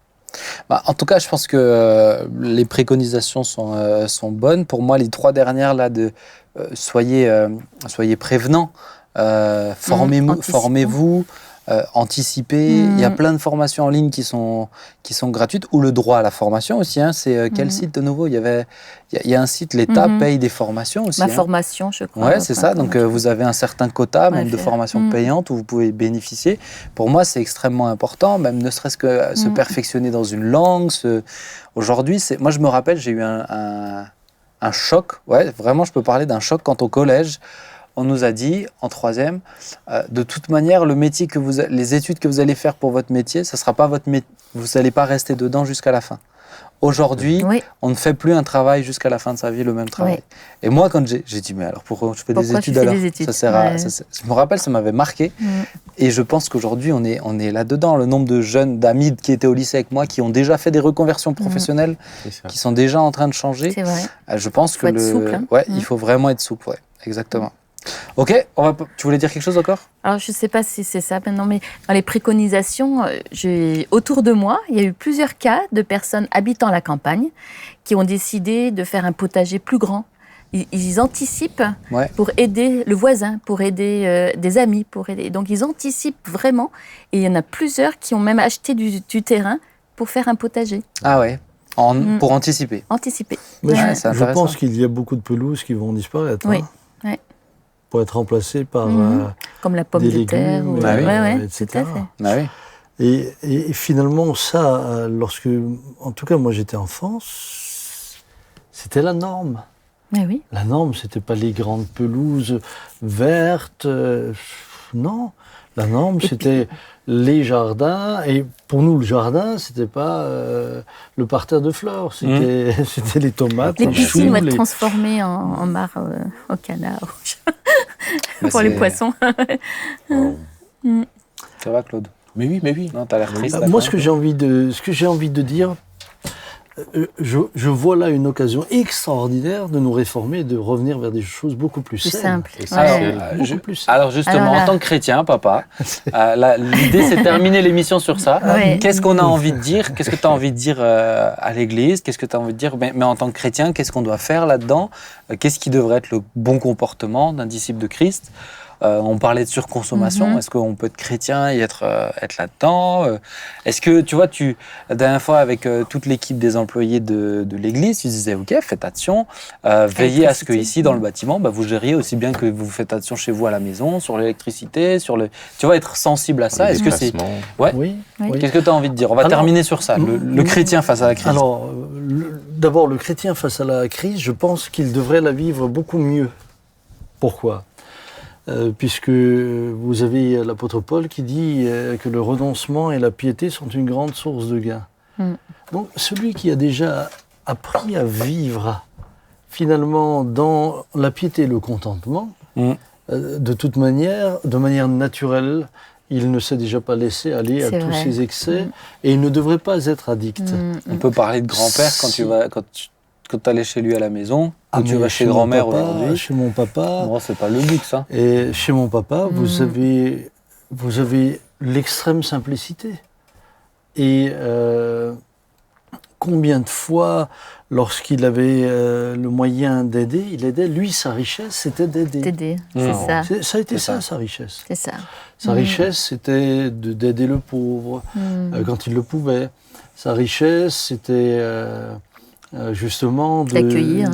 En tout cas, je pense que les préconisations sont bonnes. Pour moi, les 3 dernières, là, soyez prévenants, formez-vous, anticipez. Il y a plein de formations en ligne qui sont gratuites, ou le droit à la formation aussi. C'est quel site de nouveau? Il y a un site, l'État paye des formations aussi. Ma formation, je crois. Ouais, c'est ça. Donc vous avez un certain quota, même de formations payantes, où vous pouvez bénéficier. Pour moi, c'est extrêmement important, même ne serait-ce que se perfectionner dans une langue. Aujourd'hui, moi je me rappelle, j'ai eu un choc. Ouais, vraiment, je peux parler d'un choc quand au collège, on nous a dit, en 3e, de toute manière, les études que vous allez faire pour votre métier, ça sera pas votre métier. Vous n'allez pas rester dedans jusqu'à la fin. Aujourd'hui, on ne fait plus un travail jusqu'à la fin de sa vie, le même travail. Et moi, quand j'ai dit, mais alors pourquoi je fais des études alors? Ça sert à, je me rappelle, ça m'avait marqué. Et je pense qu'aujourd'hui, on est là-dedans. Le nombre de jeunes, d'amis qui étaient au lycée avec moi, qui ont déjà fait des reconversions professionnelles, qui sont déjà en train de changer. C'est vrai. Je pense que il faut vraiment être souple. Ouais, exactement. Ok, tu voulais dire quelque chose encore? Alors, je ne sais pas si c'est ça maintenant, mais dans les préconisations, autour de moi, il y a eu plusieurs cas de personnes habitant la campagne qui ont décidé de faire un potager plus grand. Ils anticipent pour aider le voisin, pour aider des amis, donc ils anticipent vraiment. Et il y en a plusieurs qui ont même acheté du terrain pour faire un potager. Ah ouais, pour anticiper. Anticiper. Mais je pense qu'il y a beaucoup de pelouses qui vont disparaître. Oui. Pour être remplacées par comme la pomme de terre, etc. Tout à fait. Et finalement, ça, en tout cas, moi j'étais enfant, c'était la norme. Oui. La norme, c'était pas les grandes pelouses vertes, non. La norme, c'était les jardins. Et pour nous, le jardin, c'était pas le parterre de fleurs, c'était les tomates, les piscines vont être transformées en mare au canard pour les poissons. Ça va, Claude? Mais oui. Non, t'as l'air triste. Moi, ce que j'ai envie de dire, je vois là une occasion extraordinaire de nous réformer et de revenir vers des choses beaucoup plus simples. Alors justement, en tant que chrétien, papa, l'idée c'est de terminer l'émission sur ça. Qu'est-ce qu'on a envie de dire? Qu'est-ce que tu as envie de dire à l'Église? Qu'est-ce que tu as envie de dire? Mais en tant que chrétien, qu'est-ce qu'on doit faire là-dedans? Qu'est-ce qui devrait être le bon comportement d'un disciple de Christ? On parlait de surconsommation. Est-ce qu'on peut être chrétien et être là-dedans? Est-ce que, tu vois, la dernière fois, avec toute l'équipe des employés de l'église, tu disais, OK, faites attention, veillez à ce qu'ici, dans le bâtiment, vous gériez aussi bien que vous faites attention chez vous à la maison, sur l'électricité, tu vois, être sensible à ça. Est-ce que c'est... Oui. Qu'est-ce que tu as envie de dire? On va terminer sur ça, le chrétien face à la crise. Alors, d'abord, le chrétien face à la crise, je pense qu'il devrait la vivre beaucoup mieux. Pourquoi? Puisque vous avez l'apôtre Paul qui dit que le renoncement et la piété sont une grande source de gain. Donc celui qui a déjà appris à vivre finalement dans la piété et le contentement, de toute manière, de manière naturelle, il ne s'est déjà pas laissé aller à tous ces excès et il ne devrait pas être addict. On peut parler de grand-père quand tu allais chez lui à la maison, ou tu vas chez grand-mère aujourd'hui. Chez mon papa. Bon, c'est pas le luxe, hein. Et chez mon papa, vous avez l'extrême simplicité. Et combien de fois, lorsqu'il avait le moyen d'aider, il aidait. Lui, sa richesse, c'était d'aider. C'est ça. Ça a été ça, sa richesse. C'est ça. Sa richesse, c'était d'aider le pauvre quand il le pouvait. Sa richesse, c'était... justement d'accueillir.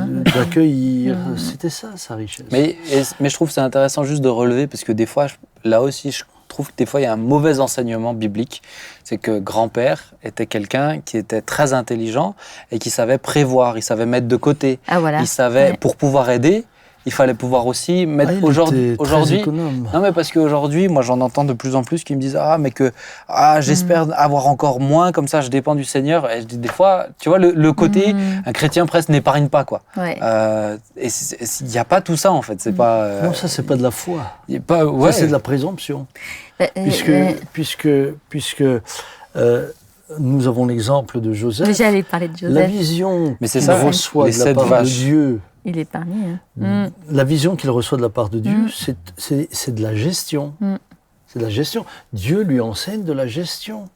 C'était ça, sa richesse. Mais je trouve que c'est intéressant juste de relever, parce que des fois, là aussi, je trouve que des fois, il y a un mauvais enseignement biblique. C'est que grand-père était quelqu'un qui était très intelligent et qui savait prévoir, il savait mettre de côté. Il savait, pour pouvoir aider, il fallait pouvoir aussi mettre aujourd'hui. Non, mais parce qu'aujourd'hui, moi, j'en entends de plus en plus qui me disent j'espère avoir encore moins, comme ça, je dépends du Seigneur. Et je dis des fois, tu vois, le côté, un chrétien presque n'épargne pas, quoi. Et il n'y a pas tout ça, en fait. C'est pas. Non, ça, c'est pas de la foi. Ça, c'est de la présomption. Puisque nous avons l'exemple de Joseph. J'allais parler de Joseph. La vision qu'il reçoit de la part de Dieu. Il est parmi. La vision qu'il reçoit de la part de Dieu, c'est de la gestion. C'est de la gestion. Dieu lui enseigne de la gestion.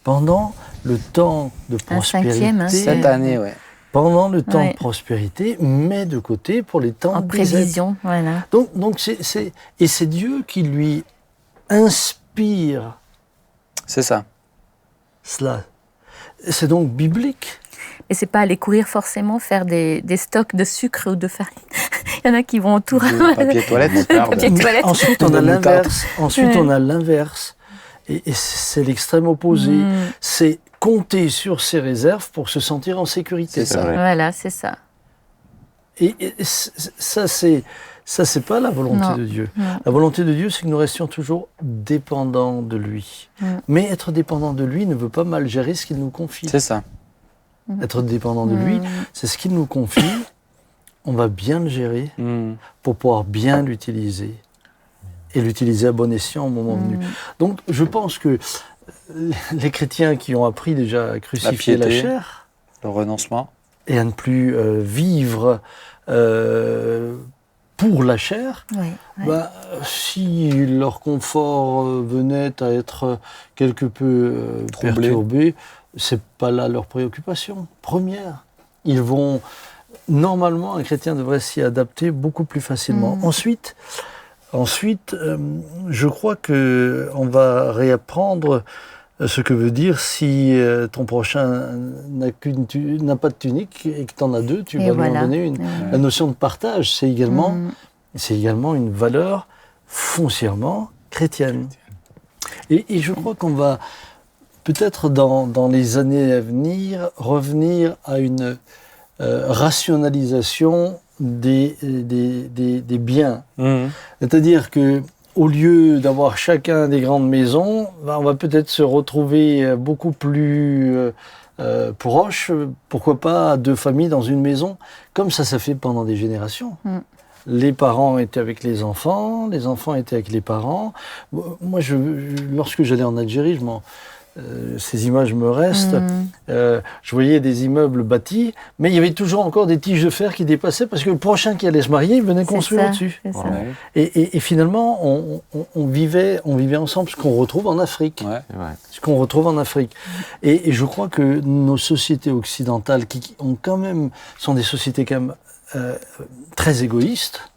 pendant le temps de prospérité. Cette année, ouais. Pendant le temps de prospérité, met de côté pour les temps en prévision, voilà. Donc c'est Dieu qui lui inspire. C'est ça. Cela. C'est donc biblique. Et c'est pas aller courir forcément faire des stocks de sucre ou de farine. Il y en a qui vont autour. Papier toilette. Ensuite, on a l'inverse. On a l'inverse. Et c'est l'extrême opposé. C'est compter sur ses réserves pour se sentir en sécurité. C'est ça. Voilà, c'est ça. Et ça, c'est pas la volonté de Dieu. Non. La volonté de Dieu, c'est que nous restions toujours dépendants de lui. Mais être dépendant de lui ne veut pas mal gérer ce qu'il nous confie. C'est ça. Être dépendant de lui, c'est ce qu'il nous confie. On va bien le gérer pour pouvoir bien l'utiliser. Et l'utiliser à bon escient au moment venu. Donc, je pense que les chrétiens qui ont appris déjà à crucifier la chair, le renoncement, et à ne plus vivre pour la chair, si leur confort venait à être quelque peu perturbé, c'est pas là leur préoccupation première. Ils vont, normalement, un chrétien devrait s'y adapter beaucoup plus facilement. Ensuite, je crois qu'on va réapprendre ce que veut dire si ton prochain n'a pas de tunique et que tu en as deux, tu vas lui en donner une. La notion de partage, c'est également une valeur foncièrement chrétienne. Et je crois qu'on va peut-être dans les années à venir revenir à une rationalisation des biens. C'est-à-dire que au lieu d'avoir chacun des grandes maisons, on va peut-être se retrouver beaucoup plus proches, pourquoi pas 2 familles dans une maison, comme ça fait pendant des générations. Les parents étaient avec les enfants étaient avec les parents. Moi, lorsque j'allais en Algérie, ces images me restent. Je voyais des immeubles bâtis, mais il y avait toujours encore des tiges de fer qui dépassaient parce que le prochain qui allait se marier, il venait construire au-dessus. Et finalement, on vivait ensemble, ce qu'on retrouve en Afrique. Ce qu'on retrouve en Afrique. Et je crois que nos sociétés occidentales, qui ont quand même, sont des sociétés quand même très égoïstes,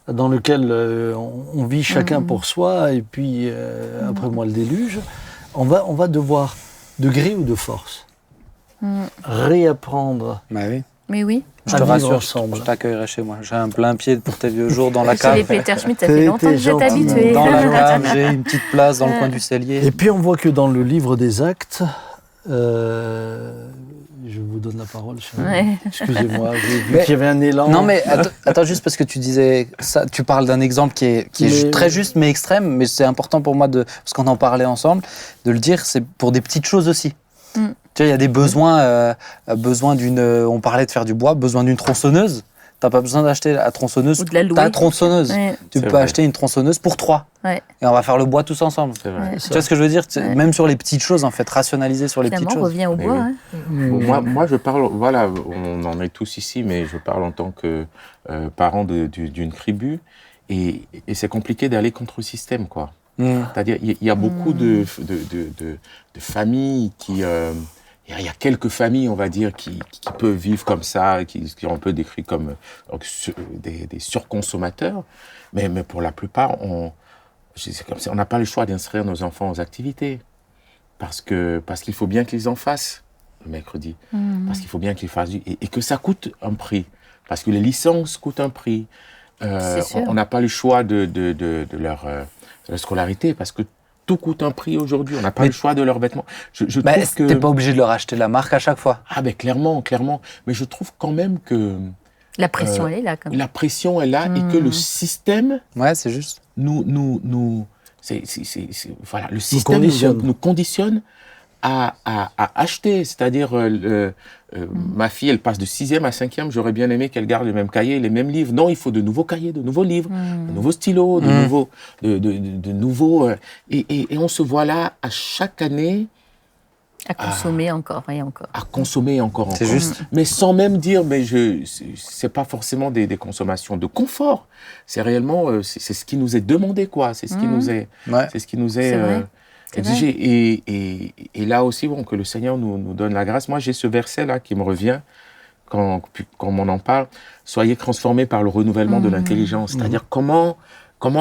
dans lesquelles on vit chacun pour soi, et puis après moi le déluge. On va devoir, de gré ou de force, réapprendre. Mais oui. Je te rassure, je t'accueillerai chez moi. J'ai un plein pied pour tes vieux jours dans la cave. Chez les Peter Schmitt, ça fait longtemps que vous êtes habitué. Dans la cave, j'ai une petite place dans le coin du cellier. Et puis on voit que dans le livre des Actes, je vous donne la parole. Excusez-moi, j'ai vu qu'il y avait un élan. Non, mais attends juste parce que tu disais ça, tu parles d'un exemple qui est très juste mais extrême, mais c'est important pour moi parce qu'on en parlait ensemble, de le dire, c'est pour des petites choses aussi. Tu vois, il y a des besoins, on parlait de faire du bois, besoin d'une tronçonneuse. T'as pas besoin d'acheter la tronçonneuse. Ou de la louer. Ta tronçonneuse. Tu peux acheter une tronçonneuse pour 3. Et on va faire le bois tous ensemble. Tu vois ce que je veux dire ? Même sur les petites choses, en fait, rationaliser sur les petites choses. On revient au bois. Moi, je parle, voilà, on en est tous ici, mais je parle en tant que parent d'une tribu. Et c'est compliqué d'aller contre le système, quoi. C'est-à-dire, il y a beaucoup de familles qui... Il y a quelques familles, on va dire, qui peuvent vivre comme ça, qui sont un peu décrites comme des surconsommateurs. Mais pour la plupart, c'est comme ça, on n'a pas le choix d'inscrire nos enfants aux activités. Parce qu'il faut bien qu'ils en fassent le mercredi. Parce qu'il faut bien qu'ils fassent... Et que ça coûte un prix. Parce que les licences coûtent un prix. On n'a pas le choix de leur scolarité. Parce que tout coûte un prix aujourd'hui. On n'a pas le choix de leurs vêtements. Je trouve que... T'es pas obligé de leur acheter la marque à chaque fois. Ah ben clairement. Mais je trouve quand même que... La pression, elle est là. Quand même. La pression est là et que le système... Ouais, c'est juste. Voilà, le système nous conditionne à acheter. C'est-à-dire, ma fille, elle passe de 6e à 5e. J'aurais bien aimé qu'elle garde le même cahier, les mêmes livres. Non, il faut de nouveaux cahiers, de nouveaux livres, de nouveaux stylos, de nouveaux... Et on se voit là, à chaque année... À consommer encore et encore. À consommer encore. C'est juste. Mais sans même dire, c'est pas forcément des consommations de confort. C'est réellement, c'est ce qui nous est demandé, quoi. C'est ce qui nous est... C'est vrai. Et là aussi, que le Seigneur nous donne la grâce. Moi, j'ai ce verset-là qui me revient quand on en parle. Soyez transformés par le renouvellement de l'intelligence. C'est-à-dire comment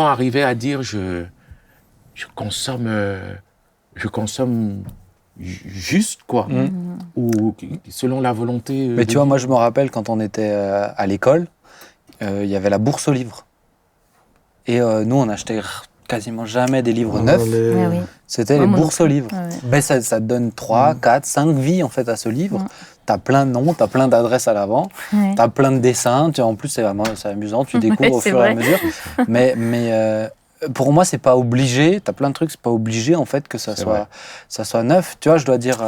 arriver à dire je consomme juste, quoi, ou selon la volonté. Mais tu vois, moi je me rappelle quand on était à l'école, il y avait la bourse aux livres. Et nous, on achetait quasiment jamais des livres neufs. C'était les bourses aux livres. Mais ça te donne 3, 4, 5 vies en fait à ce livre. T'as plein de noms, t'as plein d'adresses à l'avant, t'as plein de dessins. En plus, c'est amusant, tu découvres au fur et à mesure. Mais pour moi, c'est pas obligé. T'as plein de trucs, c'est pas obligé en fait que ça soit neuf. Tu vois, je dois dire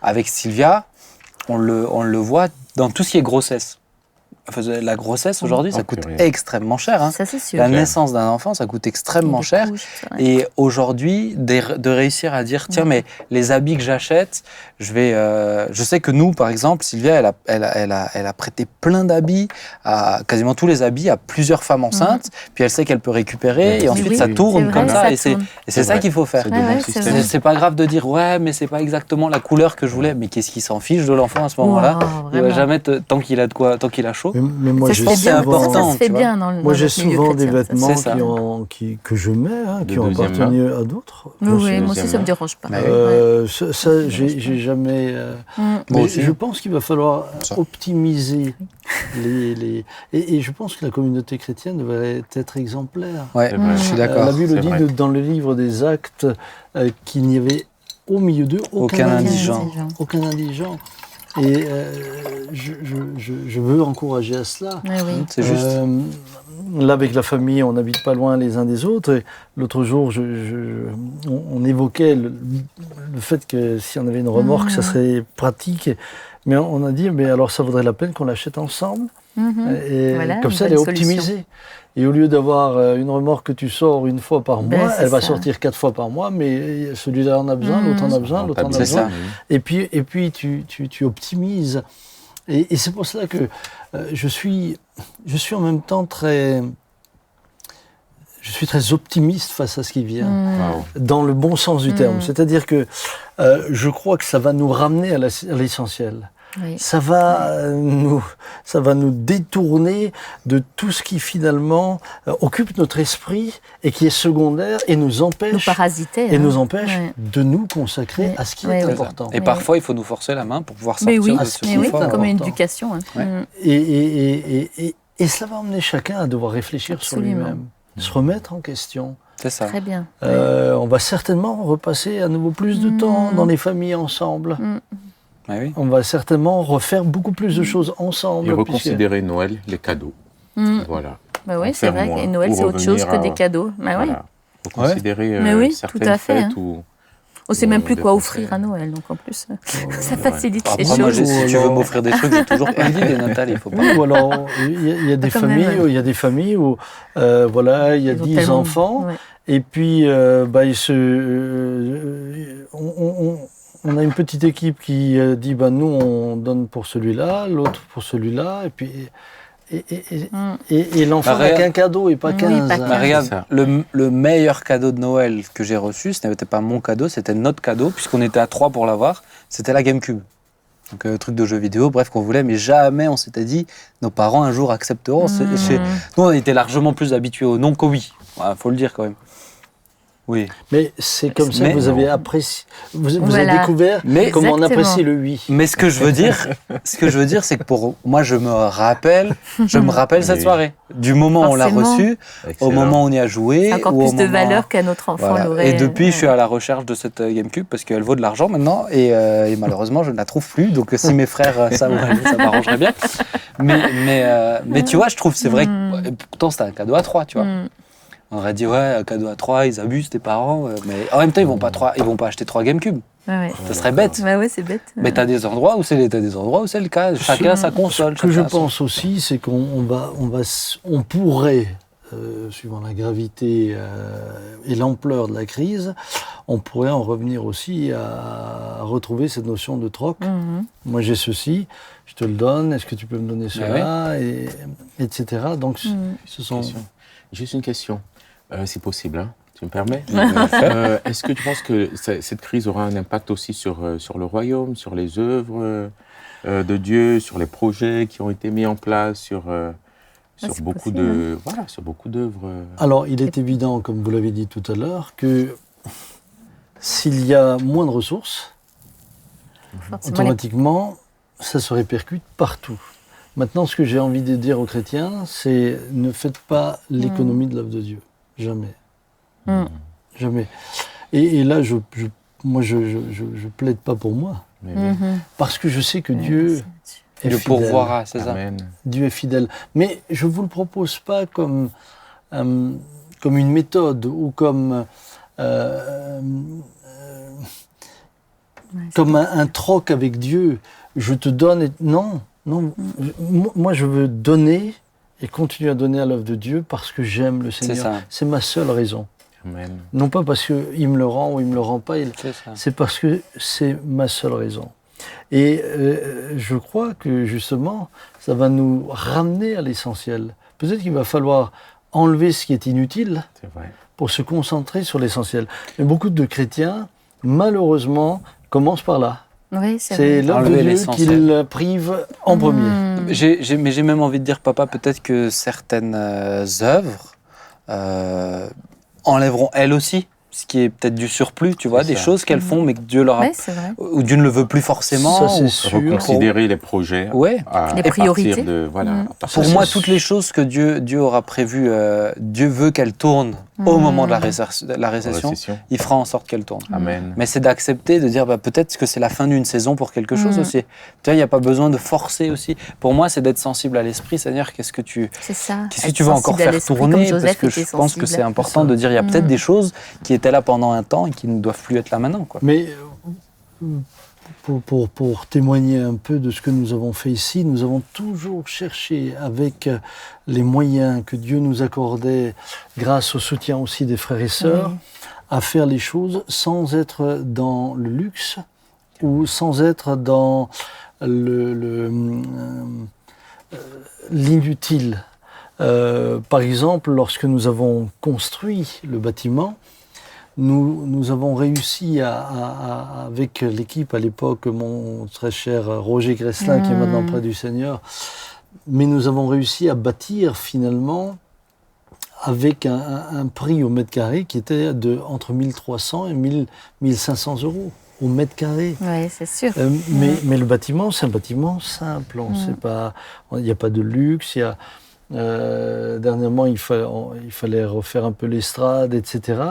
avec Sylvia, on le voit dans tout ce qui est grossesse. La grossesse aujourd'hui, ça coûte extrêmement cher. Hein. Ça, c'est sûr. La naissance d'un enfant, ça coûte extrêmement cher. Et aujourd'hui, de réussir à dire, tiens, mais les habits que j'achète, je sais que nous, par exemple, Sylvia, elle a prêté plein d'habits, quasiment tous les habits, à plusieurs femmes enceintes. Puis elle sait qu'elle peut récupérer. Et ensuite, ça tourne comme ça. Et c'est ça qu'il faut faire. C'est pas grave de dire, ouais, mais c'est pas exactement la couleur que je voulais. Mais qu'est-ce qui s'en fiche de l'enfant à ce moment-là? Il va jamais, tant qu'il a de quoi, tant qu'il a chaud. Mais moi, c'est important. Ça se fait bien dans moi, j'ai souvent des vêtements que je mets, qui ont appartenu à d'autres. Oui, moi aussi, ça ne me dérange pas. Ça, j'ai jamais... mais je pense qu'il va falloir optimiser les... Et je pense que la communauté chrétienne devrait être exemplaire. Ouais, je suis d'accord. La Bible dit dans le livre des Actes qu'il n'y avait au milieu d'eux aucun indigent. Aucun indigent. Et je veux encourager à cela. Oui. C'est juste. Là, avec la famille, on n'habite pas loin les uns des autres. Et l'autre jour, on évoquait le fait que si on avait une remorque, ça serait pratique. Mais on a dit, mais alors ça vaudrait la peine qu'on l'achète ensemble. Et comme ça, elle est optimisée. Et au lieu d'avoir une remorque que tu sors une fois par mois, elle va sortir 4 fois par mois, mais celui-là en a besoin, l'autre en a besoin, l'autre en a besoin. Et puis tu optimises. Et c'est pour cela que je suis en même temps très optimiste face à ce qui vient, dans le bon sens du terme. C'est-à-dire que je crois que ça va nous ramener à l'essentiel. Oui. Ça va nous détourner de tout ce qui finalement occupe notre esprit et qui est secondaire et nous empêche, nous empêche de nous consacrer à ce qui est important. Et parfois, il faut nous forcer la main pour pouvoir sortir de ce qui est comme une éducation. Et cela va emmener chacun à devoir réfléchir sur lui-même, se remettre en question. C'est ça. Très bien. On va certainement repasser à nouveau plus de temps dans les familles ensemble. Oui. On va certainement refaire beaucoup plus de choses ensemble. Et reconsidérer Noël, les cadeaux. Voilà. Oui, c'est vrai que Noël, c'est autre chose que des cadeaux. Voilà. Reconsidérer certaines fêtes où... On ne sait même plus quoi offrir à Noël, donc en plus, ça facilite les choses. Moi, si tu veux m'offrir des trucs, j'ai toujours plein d'idées, Nathalie, il faut pas. Ou alors, il y a des familles où voilà, il y a 10 enfants, et puis on a une petite équipe qui dit nous on donne pour celui-là, l'autre pour celui-là, et puis et l'enfant n'a qu'un cadeau et pas 15. Regarde, le meilleur cadeau de Noël que j'ai reçu, ce n'était pas mon cadeau, c'était notre cadeau, puisqu'on était à 3 pour l'avoir, c'était la GameCube. Donc truc de jeu vidéo, bref, qu'on voulait, mais jamais on s'était dit nos parents un jour accepteront. Nous on était largement plus habitués au non qu'au oui, faut le dire quand même. Oui. Mais c'est comme ça que vous avez apprécié, vous avez découvert comment on apprécie le oui. Mais ce que je veux dire, c'est que pour moi, je me rappelle cette soirée. Du moment où on l'a reçue, au moment où on y a joué. C'est encore plus de valeur qu'à notre enfant l'aurait. Et depuis, je suis à la recherche de cette GameCube parce qu'elle vaut de l'argent maintenant et malheureusement, je ne la trouve plus. Donc si mes frères, ça m'arrangerait bien. Mais tu vois, je trouve, c'est vrai que pourtant, c'était un cadeau à 3, tu vois. On aurait dit, un cadeau à 3, ils abusent, tes parents. Mais en même temps, ils vont pas acheter 3 GameCube. Ça serait bête. Ouais, c'est bête. Mais t'as des endroits où c'est le cas. Chacun sa console. Ce que je pense aussi, c'est qu'on pourrait, suivant la gravité et l'ampleur de la crise, on pourrait en revenir aussi à retrouver cette notion de troc. Moi, j'ai ceci, je te le donne, est-ce que tu peux me donner cela, etc. Donc, ce sont... Juste une question. C'est possible. Tu me permets? Est-ce que tu penses que cette crise aura un impact aussi sur le royaume, sur les œuvres de Dieu, sur les projets qui ont été mis en place, sur beaucoup d'œuvres? Alors, il est évident, comme vous l'avez dit tout à l'heure, que s'il y a moins de ressources, automatiquement, ça se répercute partout. Maintenant, ce que j'ai envie de dire aux chrétiens, c'est ne faites pas l'économie de l'œuvre de Dieu. Jamais. Jamais. Et là, je plaide pas pour moi. Parce que je sais que Dieu est fidèle. Pourvoira, c'est ça. Dieu est fidèle. Mais je ne vous le propose pas comme une méthode ou comme un troc avec Dieu. Je te donne... Non. Moi, je veux donner et continuer à donner à l'œuvre de Dieu parce que j'aime le Seigneur. C'est ma seule raison. Amen. Non pas parce qu'il me le rend ou il ne me le rend pas, c'est parce que c'est ma seule raison. Et je crois que justement, ça va nous ramener à l'essentiel. Peut-être qu'il va falloir enlever ce qui est inutile pour se concentrer sur l'essentiel. Mais beaucoup de chrétiens, malheureusement, commencent par là. Oui, c'est l'œuvre de Dieu qu'ils privent en premier. Mais j'ai même envie de dire, papa, peut-être que certaines œuvres enlèveront elles aussi ce qui est peut-être du surplus, tu vois, des choses qu'elles font mais que Dieu leur a... ou Dieu ne le veut plus forcément. Ça, c'est sûr. Reconsidérer les projets. Les priorités. Pour moi, toutes les choses que Dieu aura prévues, Dieu veut qu'elles tournent au moment de la récession. Il fera en sorte qu'elles tournent. Amen. Mais c'est d'accepter, de dire peut-être que c'est la fin d'une saison pour quelque chose aussi. Tu vois, il n'y a pas besoin de forcer aussi. Pour moi, c'est d'être sensible à l'esprit, c'est-à-dire qu'est-ce que tu veux encore faire tourner, parce que je pense que c'est important de dire il y a peut-être des choses qui étaient là pendant un temps et qui ne doivent plus être là maintenant, quoi. Mais pour témoigner un peu de ce que nous avons fait ici, nous avons toujours cherché, avec les moyens que Dieu nous accordait, grâce au soutien aussi des frères et sœurs, à faire les choses sans être dans le luxe ou sans être dans l'inutile. Par exemple, lorsque nous avons construit le bâtiment, nous avons réussi avec l'équipe à l'époque, mon très cher Roger Gresselin, qui est maintenant près du Seigneur, mais nous avons réussi à bâtir finalement avec un prix au mètre carré qui était entre 1300 et 1500 euros au mètre carré. Oui, c'est sûr. Mais le bâtiment, c'est un bâtiment simple. Il n'y a pas de luxe, dernièrement, il fallait refaire un peu l'estrade, etc.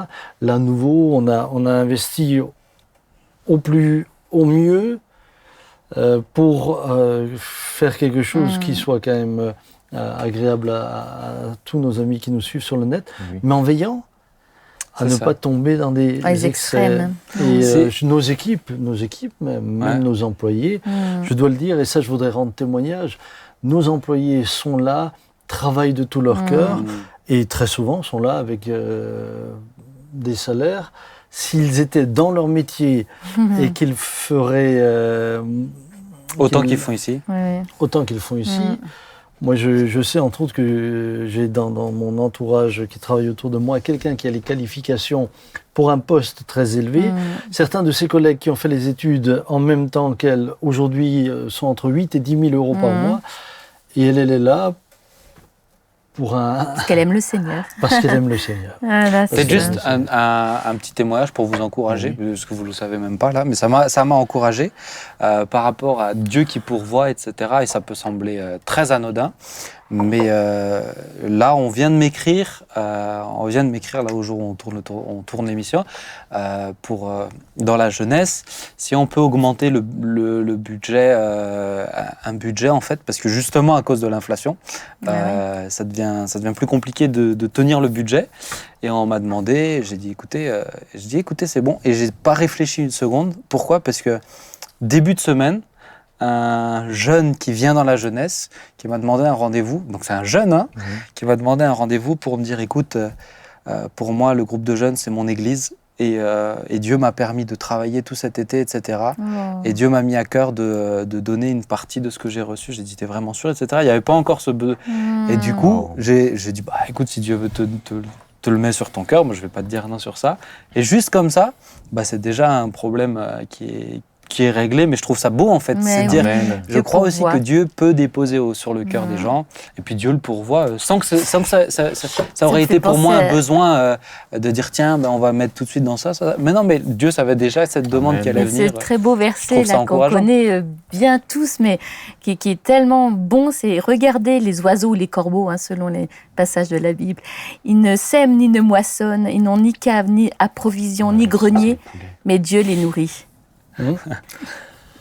Là, nouveau, on a investi au mieux pour faire quelque chose qui soit quand même agréable à tous nos amis qui nous suivent sur le net, mais en veillant à ne pas tomber dans des excès. Et nos équipes, même nos employés, je dois le dire, et ça, je voudrais rendre témoignage, nos employés sont là, travaillent de tout leur cœur et très souvent sont là avec des salaires. S'ils étaient dans leur métier et qu'ils feraient... autant qu'ils font ici. Autant qu'ils font ici. Moi, je sais entre autres que j'ai dans mon entourage qui travaille autour de moi quelqu'un qui a les qualifications pour un poste très élevé. Certains de ses collègues qui ont fait les études en même temps qu'elle, aujourd'hui, sont entre 8 et 10 000 euros par mois. Et elle est là parce qu'elle aime le Seigneur. Parce qu'elle aime le Seigneur. C'est juste un petit témoignage pour vous encourager, parce que vous ne le savez même pas là, mais ça m'a encouragé par rapport à Dieu qui pourvoit, etc. Et ça peut sembler très anodin. Mais là, on vient de m'écrire là au jour où on tourne l'émission, dans la jeunesse, si on peut augmenter le budget, un budget en fait, parce que justement à cause de l'inflation, ça devient plus compliqué de tenir le budget. Et on m'a demandé, j'ai dit écoutez, c'est bon. Et j'ai pas réfléchi une seconde. Pourquoi ? Parce que début de semaine, un jeune qui vient dans la jeunesse, qui m'a demandé un rendez-vous, donc c'est un jeune, qui m'a demandé un rendez-vous pour me dire, écoute, pour moi, le groupe de jeunes, c'est mon église, et Dieu m'a permis de travailler tout cet été, etc. Et Dieu m'a mis à cœur de donner une partie de ce que j'ai reçu. J'ai dit, t'es vraiment sûr, etc. Il n'y avait pas encore ce besoin. Et du coup, j'ai dit, écoute, si Dieu veut te te le met sur ton cœur. Moi, je ne vais pas te dire non sur ça. Et juste comme ça, c'est déjà un problème qui est réglé, mais je trouve ça beau en fait. C'est dire, je crois aussi que Dieu peut déposer sur le cœur des gens, et puis Dieu le pourvoit, sans que ça aurait été pour moi un besoin de dire tiens, on va mettre tout de suite dans ça. Mais non, mais Dieu savait déjà cette demande qui allait venir. C'est très beau verset là qu'on connaît bien tous, mais qui est tellement bon, c'est regardez les oiseaux ou les corbeaux, selon les passages de la Bible. Ils ne sèment ni ne moissonnent, ils n'ont ni cave, ni approvision, ni grenier, mais Dieu les nourrit.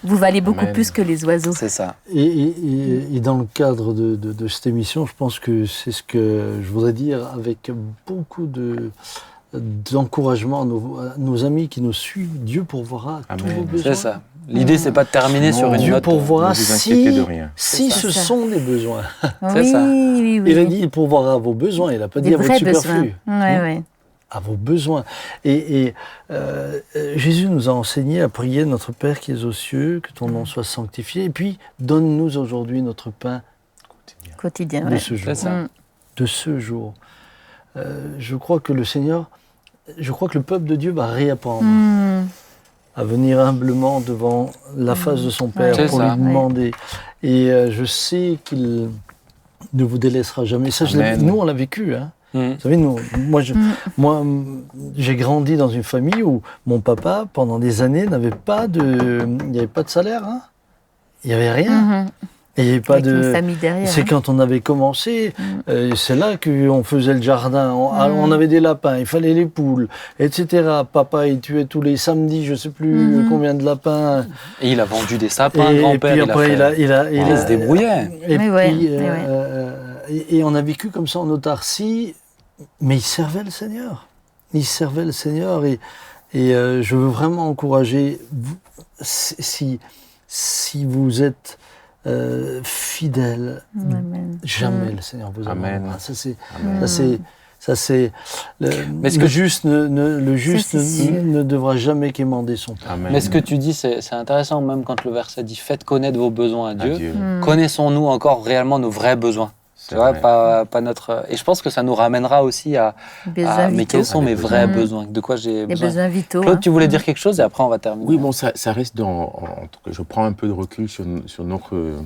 Vous valez beaucoup plus que les oiseaux. C'est ça. Et dans le cadre de cette émission, je pense que c'est ce que je voudrais dire avec beaucoup d'encouragement à nos amis qui nous suivent. Dieu pourvoira tous vos besoins. C'est ça. L'idée, c'est pas de terminer sur une Dieu note. Dieu pourvoira si ce sont des besoins. C'est ça. Oui. Il a dit il pourvoira vos besoins. Il n'a pas dit à votre superflu. Oui. À vos besoins. Et Jésus nous a enseigné à prier notre Père qui es aux cieux, que ton nom soit sanctifié, et puis donne-nous aujourd'hui notre pain quotidien de ce jour. De ce jour. Je crois que le peuple de Dieu va réapprendre à venir humblement devant la face de son Père pour lui demander. Et je sais qu'il ne vous délaissera jamais. Ça, nous, on l'a vécu, Vous savez, moi, j'ai grandi dans une famille où mon papa, pendant des années, il n'y avait pas de salaire. Il n'y avait rien. Et il n'y avait pas de. C'est quand on avait commencé, c'est là qu'on faisait le jardin. On avait des lapins, il fallait les poules, etc. Papa, il tuait tous les samedis, je ne sais plus combien de lapins. Et il a vendu des sapins, grand-père. Et puis après, il se débrouillait. Et on a vécu comme ça en autarcie. Mais il servait le Seigneur. Et je veux vraiment encourager, si vous êtes fidèles, jamais le Seigneur vous abandonnera. Mais le juste ne devra jamais quémander son pain. Mais ce que tu dis, c'est intéressant, même quand le verset dit « Faites connaître vos besoins à Dieu ». Connaissons-nous encore réellement nos vrais besoins ? Tu vois, pas notre. Et je pense que ça nous ramènera aussi à mais quels sont mes vrais besoins ? De quoi j'ai besoin ? Les besoins vitaux. Claude, tu voulais dire quelque chose et après on va terminer. Oui, bon, ça reste je prends un peu de recul sur notre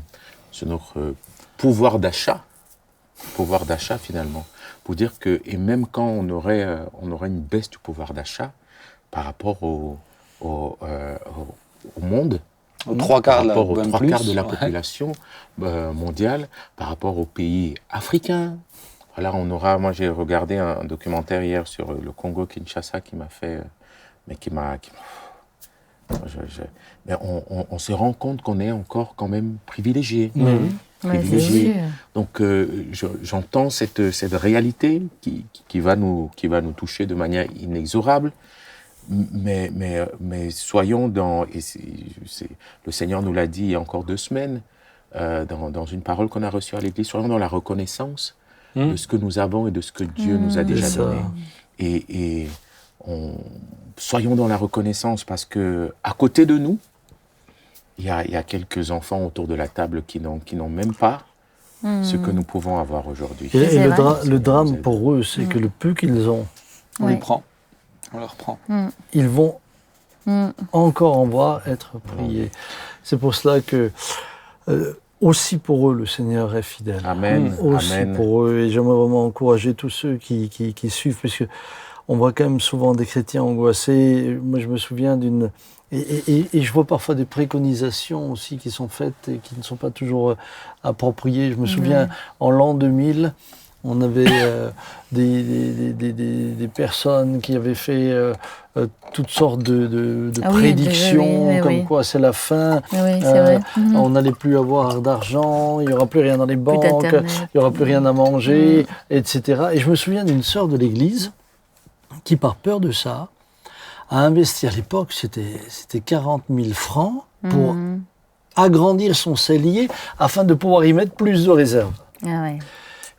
pouvoir d'achat finalement, pour dire que, et même quand on aurait une baisse du pouvoir d'achat par rapport au monde, aux trois quarts de la population mondiale, par rapport aux pays africains. Voilà, moi j'ai regardé un documentaire hier sur le Congo-Kinshasa qui m'a fait, mais on se rend compte qu'on est encore quand même privilégié. Privilégié. Donc j'entends cette réalité qui va nous toucher de manière inexorable. Mais soyons le Seigneur nous l'a dit il y a encore 2 semaines, dans une parole qu'on a reçue à l'Église, soyons dans la reconnaissance de ce que nous avons et de ce que Dieu nous a déjà donné. Et soyons dans la reconnaissance parce que à côté de nous, il y a quelques enfants autour de la table qui n'ont même pas ce que nous pouvons avoir aujourd'hui. Et le drame pour eux, c'est que le peu qu'ils ont, on les prend. On leur prend. Ils vont encore en voir être priés. C'est pour cela que, aussi pour eux, le Seigneur est fidèle. Amen. Aussi pour eux. Et j'aimerais vraiment encourager tous ceux qui suivent, parce qu'on voit quand même souvent des chrétiens angoissés. Moi, je me souviens d'une... Et je vois parfois des préconisations aussi qui sont faites et qui ne sont pas toujours appropriées. Je me souviens, en l'an 2000... On avait des personnes qui avaient fait toutes sortes de prédictions, comme quoi c'est la fin, on n'allait plus avoir d'argent, il n'y aura plus rien dans les banques, il n'y aura plus rien à manger, etc. Et je me souviens d'une sœur de l'église qui, par peur de ça, a investi à l'époque, c'était 40 000 francs pour agrandir son cellier afin de pouvoir y mettre plus de réserves.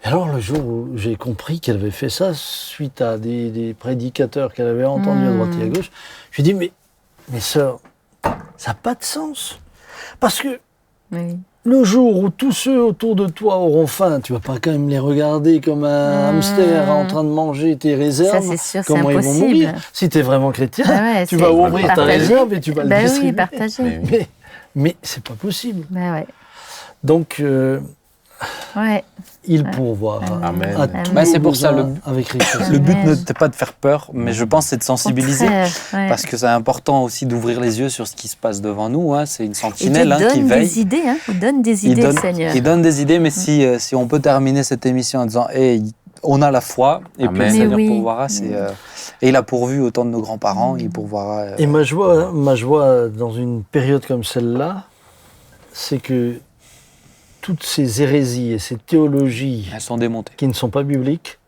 Et alors, le jour où j'ai compris qu'elle avait fait ça, suite à des prédicateurs qu'elle avait entendus à droite et à gauche, je lui ai dit, mais sœur, ça n'a pas de sens. Parce que le jour où tous ceux autour de toi auront faim, tu vas pas quand même les regarder comme un hamster en train de manger tes réserves. Ça, c'est sûr, comment c'est ils impossible. vont mourir. Si tu es vraiment chrétien, tu vas ouvrir ta réserve et tu vas le distribuer. Oui, partager. Mais c'est pas possible. Ouais. Donc, il pourvoira. Amen. C'est pour ça, le but n'était pas de faire peur, mais je pense c'est de sensibiliser, parce que c'est important aussi d'ouvrir les yeux sur ce qui se passe devant nous. C'est une sentinelle qui veille. Il donne des idées, Seigneur. Il donne des idées, mais si on peut terminer cette émission en disant on a la foi, et puis le Seigneur pourvoira, et il a pourvu autant de nos grands-parents, il pourvoira. Et ma joie dans une période comme celle-là, c'est que toutes ces hérésies et ces théologies elles sont démontées, qui ne sont pas bibliques,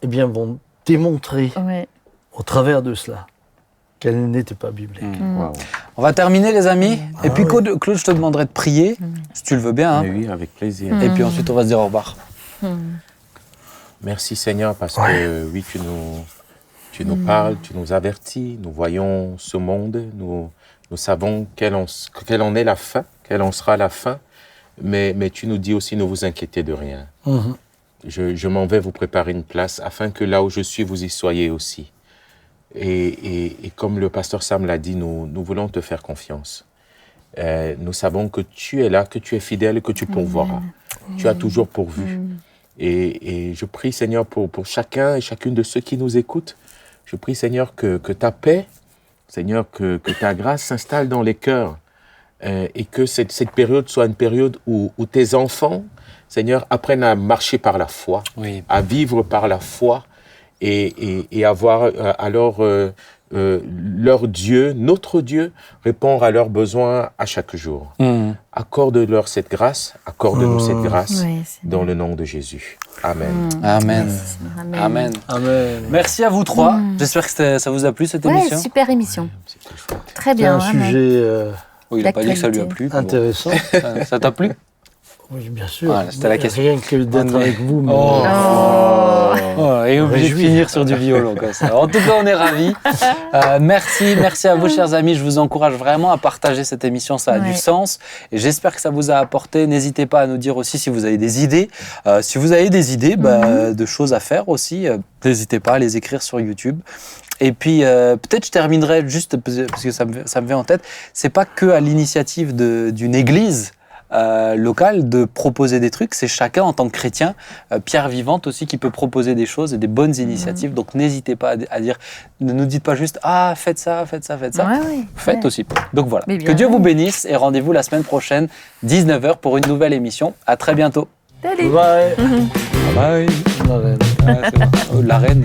vont démontrer au travers de cela qu'elles n'étaient pas bibliques. Wow. On va terminer, les amis. Et puis, Claude, je te demanderai de prier, si tu le veux bien. Oui, avec plaisir. Et puis ensuite, on va se dire au revoir. Merci Seigneur, parce que tu nous parles, tu nous avertis, nous voyons ce monde, nous savons quelle en est la fin, quelle en sera la fin, mais tu nous dis aussi, ne vous inquiétez de rien. Je m'en vais vous préparer une place, afin que là où je suis, vous y soyez aussi. Et comme le pasteur Sam l'a dit, nous voulons te faire confiance. Nous savons que tu es là, que tu es fidèle et que tu pourvoiras. Tu as toujours pourvu. Et je prie, Seigneur, pour chacun et chacune de ceux qui nous écoutent. Je prie, Seigneur, que ta paix, Seigneur, que ta grâce s'installe dans les cœurs et que cette période soit une période où tes enfants, Seigneur, apprennent à marcher par la foi, à vivre par la foi et à voir alors leur Dieu, notre Dieu, répondre à leurs besoins à chaque jour. Accorde-leur cette grâce, accorde-nous cette grâce dans le nom de Jésus. Amen. Amen. Amen. Amen. Merci à vous trois. J'espère que ça vous a plu cette émission. Super émission. Très bien. C'est un sujet il n'a pas dit que ça lui a plu. Intéressant. Ça t'a plu? Oui, bien sûr. Voilà, c'était la question. Rien que d'être avec vous. Et obligé de finir sur du violon comme ça. En tout cas, on est ravis. Merci à vous, chers amis. Je vous encourage vraiment à partager cette émission. Ça a du sens. Et j'espère que ça vous a apporté. N'hésitez pas à nous dire aussi si vous avez des idées. Si vous avez des idées de choses à faire aussi, n'hésitez pas à les écrire sur YouTube. Et puis, peut-être je terminerai juste, parce que ça me vient en tête, c'est pas que à l'initiative d'une église locale de proposer des trucs, c'est chacun en tant que chrétien, pierre vivante aussi, qui peut proposer des choses et des bonnes initiatives. Donc n'hésitez pas à dire, ne nous dites pas juste faites ça. Faites aussi. Donc voilà. Que Dieu vous bénisse et rendez-vous la semaine prochaine, 19h, pour une nouvelle émission. À très bientôt. Salut. Bye. Bye. La reine. La reine.